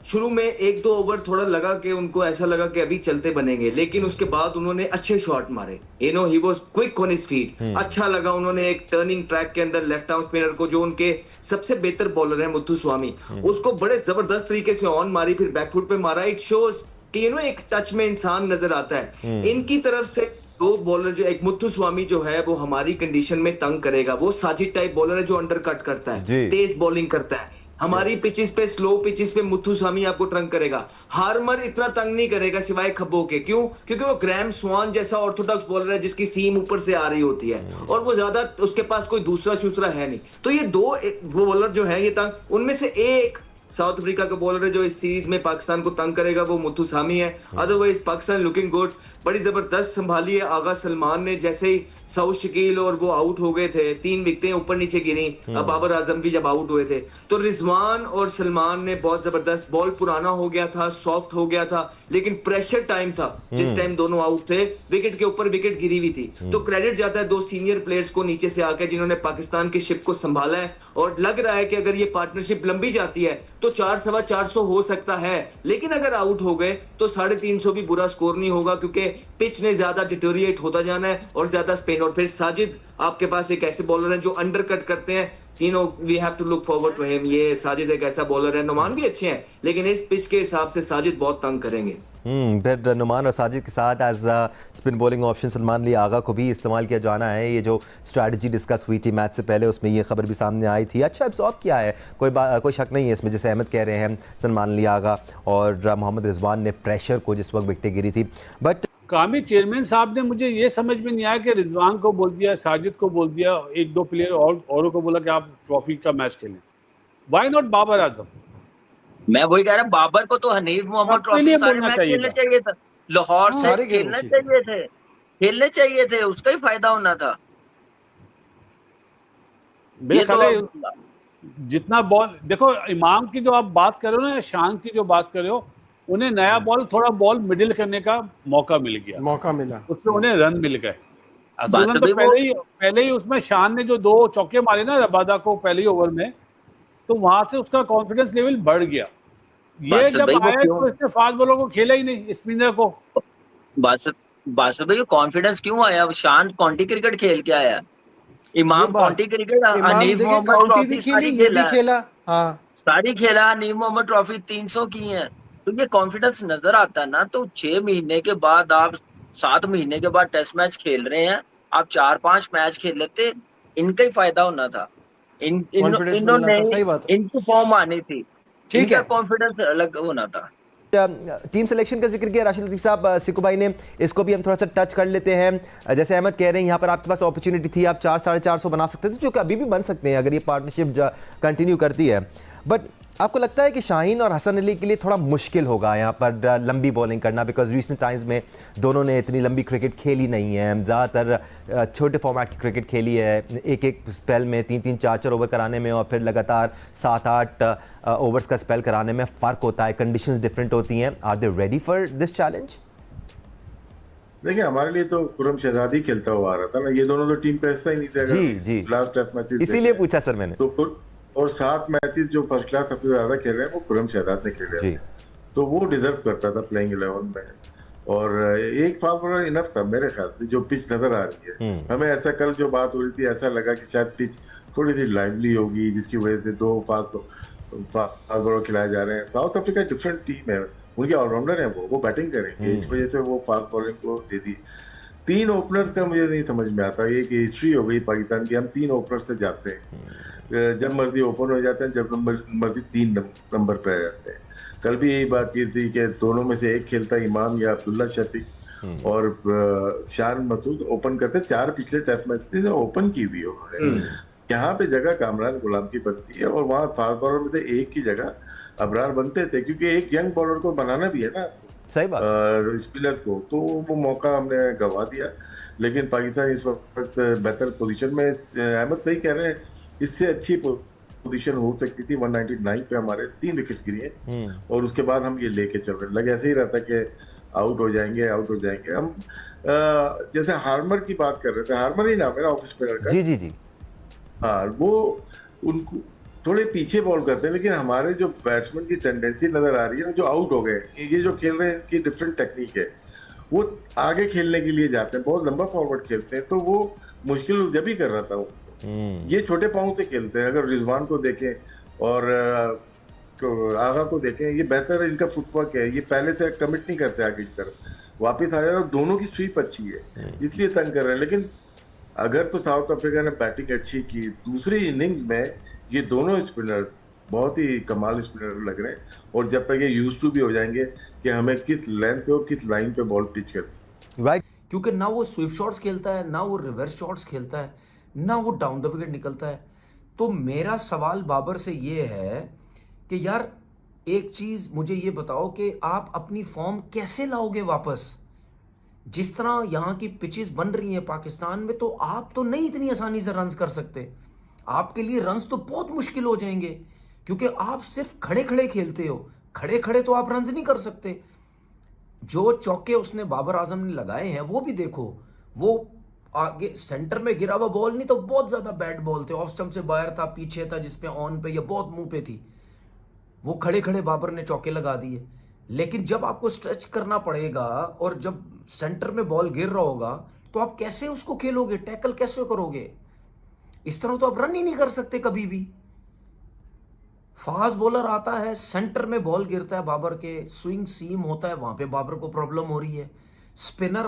शुरू में 1-2 ओवर थोड़ा लगा कि उनको ऐसा लगा कि अभी चलते बनेंगे, लेकिन उसके बाद उन्होंने अच्छे शॉट मारे, he was quick on his feet, अच्छा लगा। उन्होंने एक टर्निंग ट्रैक के अंदर लेफ्ट आर्म स्पिनर को, जो उनके सबसे बेहतर बॉलर है मुथुस्वामी, उसको बड़े जबरदस्त तरीके से ऑन मारी, फिर बैकफुट पे मारा। इट शोज कि एक टच में इंसान नजर आता है। इनकी तरफ से 2 बॉलर, जो एक मुथुस्वामी जो है वो हमारी कंडीशन में तंग करेगा, वो साजिद टाइप बॉलर है जो अंडर कट करता है, तेज बॉलिंग करता है। हमारी पिचेस पे, स्लो पिचेस पे मुथुस्वामी आपको तंग करेगा। हार्मर इतना तंग नहीं करेगा सिवाय खब्बों के। क्यों? क्योंकि वो ग्रैम स्वान जैसा ऑर्थोडॉक्स बॉलर है जिसकी सीम ऊपर से आ रही होती है और वो ज्यादा उसके पास कोई दूसरा है नहीं। तो ये 2 बॉलर जो है ये तंग, उनमें से एक साउथ अफ्रीका का बॉलर है जो इस सीरीज में पाकिस्तान को तंग करेगा, वो मुथुस्वामी है। अदरवाइज पाकिस्तान लुकिंग गुड, बड़ी जबरदस्त संभाली है आगा सलमान ने। जैसे ही साउथ शकील और वो आउट हो गए थे, 3 विकेटें ऊपर नीचे गिरी, अब बाबर आजम भी जब आउट हुए थे, तो रिजवान और सलमान ने बहुत जबरदस्त, बॉल पुराना हो गया था, सॉफ्ट हो गया था, लेकिन प्रेशर टाइम था जिस टाइम दोनों आउट थे, विकेट के ऊपर विकेट गिरी हुई थी। तो क्रेडिट जाता है 2 सीनियर प्लेयर्स को नीचे से आकर, जिन्होंने पाकिस्तान की शिप को संभाला है और लग रहा है कि अगर ये पार्टनरशिप लंबी जाती है तो 400-425 हो सकता है, लेकिन अगर आउट हो गए तो 350 भी बुरा स्कोर नहीं होगा, क्योंकि पिच ने ज्यादा डिटोरिएट होता जाना है और ज्यादा स्पिन। और फिर साजिद आपके पास एक ऐसे बॉलर हैं जो अंडर कट करते हैं, we have to look forward to him. ये साजिद एक ऐसा बॉलर है, नुमान भी अच्छे हैं, लेकिन इस पिच के हिसाब से साजिद बहुत तंग करेंगे। फिर नुमान और साजिद के साथ as spin bowling option Salman Ali Agha को भी इस्तेमाल किया जाना है। ये जो स्ट्रैटेजी डिस्कस हुई थी मैच से पहले, उसमें ये खबर भी सामने आई थी। अच्छा एब्जॉर्ब किया है, कोई शक नहीं है इसमें। जैसे अहमद कह रहे हैं, सलमान अली आगा और मोहम्मद रिजवान ने प्रेशर को जिस वक्त विकेटें गिरी थी, बट कामी चेयरमैन साहब ने मुझे ये समझ में नहीं आया कि रिजवान को बोल दिया, साजिद को बोल दिया, एक दो प्लेयर औरों को बोला कि आप ट्रॉफी का मैच खेलें। Why not Babar Azam? मैं वही कह रहा, बाबर को तो हनीफ मोहम्मद ट्रॉफी सारे मैच खेलने चाहिए था, लाहौर से खेलने चाहिए थे, उसका ही फायदा होना था। जितना बॉल देखो, इमाम की जो आप बात कर रहे हो ना, शान की जो बात कर रहे हो, उन्हें नया बॉल, थोड़ा बॉल मिडिल करने का मौका मिला, उसमें उन्हें रन मिल गए। असूलन तो पहले ही उसमें शान ने जो 2 चौके मारे ना रबादा को पहले ही ओवर में, तो वहां से उसका कॉन्फिडेंस लेवल बढ़ गया। ये जब आया तो इसने फास्ट बॉलर को खेला ही नहीं, स्पिनर को। बासर भाई कॉन्फिडेंस क्यों आया? शान काउंटी क्रिकेट खेल के आया, Imam county cricket, Hanif Mohammad trophy सारी खेला, हनीफ मोहम्मद ट्रॉफी 300 की है। तो ये कॉन्फिडेंस नजर आता ना। तो 6 महीने के बाद आप 7 महीने के बाद टेस्ट मैच खेल रहे हैं, आप 4-5 मैच खेल लेते, इनका ही फायदा होना था। इन्होंने इनकी फॉर्म आनी थी, ठीक है, कॉन्फिडेंस अलग होना था। टीम सिलेक्शन का जिक्र किया राशिद लतीफ़ साहब, सिकू भाई ने, इसको भी हम थोड़ा सा टच कर लेते हैं। जैसे अहमद कह रहे हैं, यहाँ पर आपके पास अपॉर्चुनिटी थी, आप 400-450 बना सकते थे, जो कि अभी भी बन सकते हैं अगर ये पार्टनरशिप कंटिन्यू करती है। बट आपको लगता है कि शाहीन और हसन अली के लिए थोड़ा मुश्किल होगा यहाँ पर लंबी बॉलिंग करना, बिकॉज रिसेंट टाइम्स में दोनों ने इतनी लंबी क्रिकेट खेली नहीं है, ज़्यादातर छोटे फॉर्मेट की क्रिकेट खेली है, एक स्पेल में 3-3, 4-4 ओवर कराने में, और फिर लगातार 7-8 ओवर्स का स्पेल कराने में फ़र्क होता है, कंडीशंस डिफरेंट होती हैं। Are they ready for this challenge? देखिए, हमारे लिए तो खुरम शहजादी खेलता हुआ आ रहा था ना, ये दोनों तो टीम पे हिस्सा ही नहीं थे। जी लास्ट टेस्ट मैचेस इसीलिए पूछा सर मैंने। तो और 7 मैचेस जो फर्स्ट क्लास सबसे ज्यादा खेल रहे हैं वो खुरम शहजाद ने खेले हैं, तो वो डिजर्व करता था प्लेइंग 11 में। और एक फास्ट बॉलर इनफ था मेरे ख्याल से, जो पिच नजर आ रही है हमें। ऐसा कल जो बात हो रही थी, ऐसा लगा कि शायद पिच थोड़ी सी लाइवली होगी, जिसकी वजह से 2 फास्ट बॉलर खिलाए जा रहे हैं। साउथ अफ्रीका डिफरेंट टीम है, उनके ऑलराउंडर है, वो बैटिंग करेंगे, इस वजह से वो फास्ट बॉलिंग को दे दी। 3 ओपनर्स का मुझे नहीं समझ में आता, ये हिस्ट्री हो गई पाकिस्तान की, हम 3 ओपनर्स से जाते हैं, जब मर्जी ओपन हो जाते हैं, जब मर्जी 3 नंबर पे आ जाते हैं। कल भी यही बात की थी कि दोनों में से एक खेलता इमाम या अब्दुल्ला शफीक, और शान मसूद ओपन करते। 4 पिछले टेस्ट मैच ओपन की हुई उन्होंने। यहाँ पे जगह कामरान गुलाम की बनती है, और वहाँ फास्ट बॉलर में से एक की जगह अबरार बनते थे, क्योंकि एक यंग बॉलर को बनाना भी है ना, सही बात, स्पिनर्स को। तो वो मौका हमने गंवा दिया। लेकिन पाकिस्तान इस वक्त बेहतर पोजीशन में, अहमद भाई कह रहे हैं इससे अच्छी पोजीशन हो सकती थी। 199 पे हमारे 3 विकेट्स गिरी हैं, और उसके बाद हम ये लेके चल रहे, लगे ऐसे ही रहता कि आउट हो जाएंगे। हम जैसे हार्मर की बात कर रहे थे, हार्मर ही नाम है ना ऑफ स्पिनर का। जी हाँ, वो उनको थोड़े पीछे बॉल करते हैं, लेकिन हमारे जो बैट्समैन की टेंडेंसी नजर आ रही है ना, जो आउट हो गए, ये जो खेल रहे हैं इनकी डिफरेंट टेक्निक है, वो आगे खेलने के लिए जाते हैं, बहुत लंबा फॉरवर्ड खेलते हैं, तो वो मुश्किल जब ही कर रहा था। ये छोटे पाँव से खेलते हैं। अगर रिजवान को देखें और आगा को देखें, ये बेहतर इनका फुटवर्क है, ये पहले से कमिट नहीं करते आगे की तरफ, वापस आ जाए, और दोनों की स्वीप अच्छी है, इसलिए तंग कर रहे हैं। लेकिन अगर तो साउथ अफ्रीका ने बैटिंग अच्छी की, दूसरी इनिंग्स में ये दोनों स्पिनर बहुत ही कमाल स्पिनर लग रहे हैं, और जब तक ये यूज टू भी हो जाएंगे कि हमें किस लेंथ पे और किस लाइन पे बॉल पिच करते, राइट, क्योंकि ना वो स्विप शॉट्स खेलता है, ना वो रिवर्स शॉट्स खेलता है, ना वो डाउन द विकेट निकलता है। तो मेरा सवाल बाबर से ये है कि यार एक चीज मुझे ये बताओ कि आप अपनी फॉर्म कैसे लाओगे वापस? जिस तरह यहाँ की पिचेस बन रही हैं पाकिस्तान में, तो आप तो नहीं इतनी आसानी से रन्स कर सकते। आपके लिए रन्स तो बहुत मुश्किल हो जाएंगे, क्योंकि आप सिर्फ खड़े खड़े खेलते हो। खड़े खड़े तो आप रन्स नहीं कर सकते। जो चौके उसने बाबर आजम ने लगाए हैं वो भी देखो, वो आगे सेंटर में गिरा हुआ बॉल नहीं तो बहुत ज्यादा बैड बॉल थे, ऑफ स्टंप से बाहर था, पीछे था, जिसपे ऑन पे या बहुत मुंह पे थी, वो खड़े खड़े बाबर ने चौके लगा दिए। लेकिन जब आपको स्ट्रेच करना पड़ेगा और जब सेंटर में बॉल गिर रहा होगा तो आप कैसे उसको खेलोगे, टैकल कैसे करोगे? इस तरह तो आप रन ही नहीं कर सकते कभी भी। फास्ट बॉलर आता है, सेंटर में बॉल गिरता है बाबर के, स्विंग सीम होता है, वहां पे बाबर को प्रॉब्लम हो रही है। स्पिनर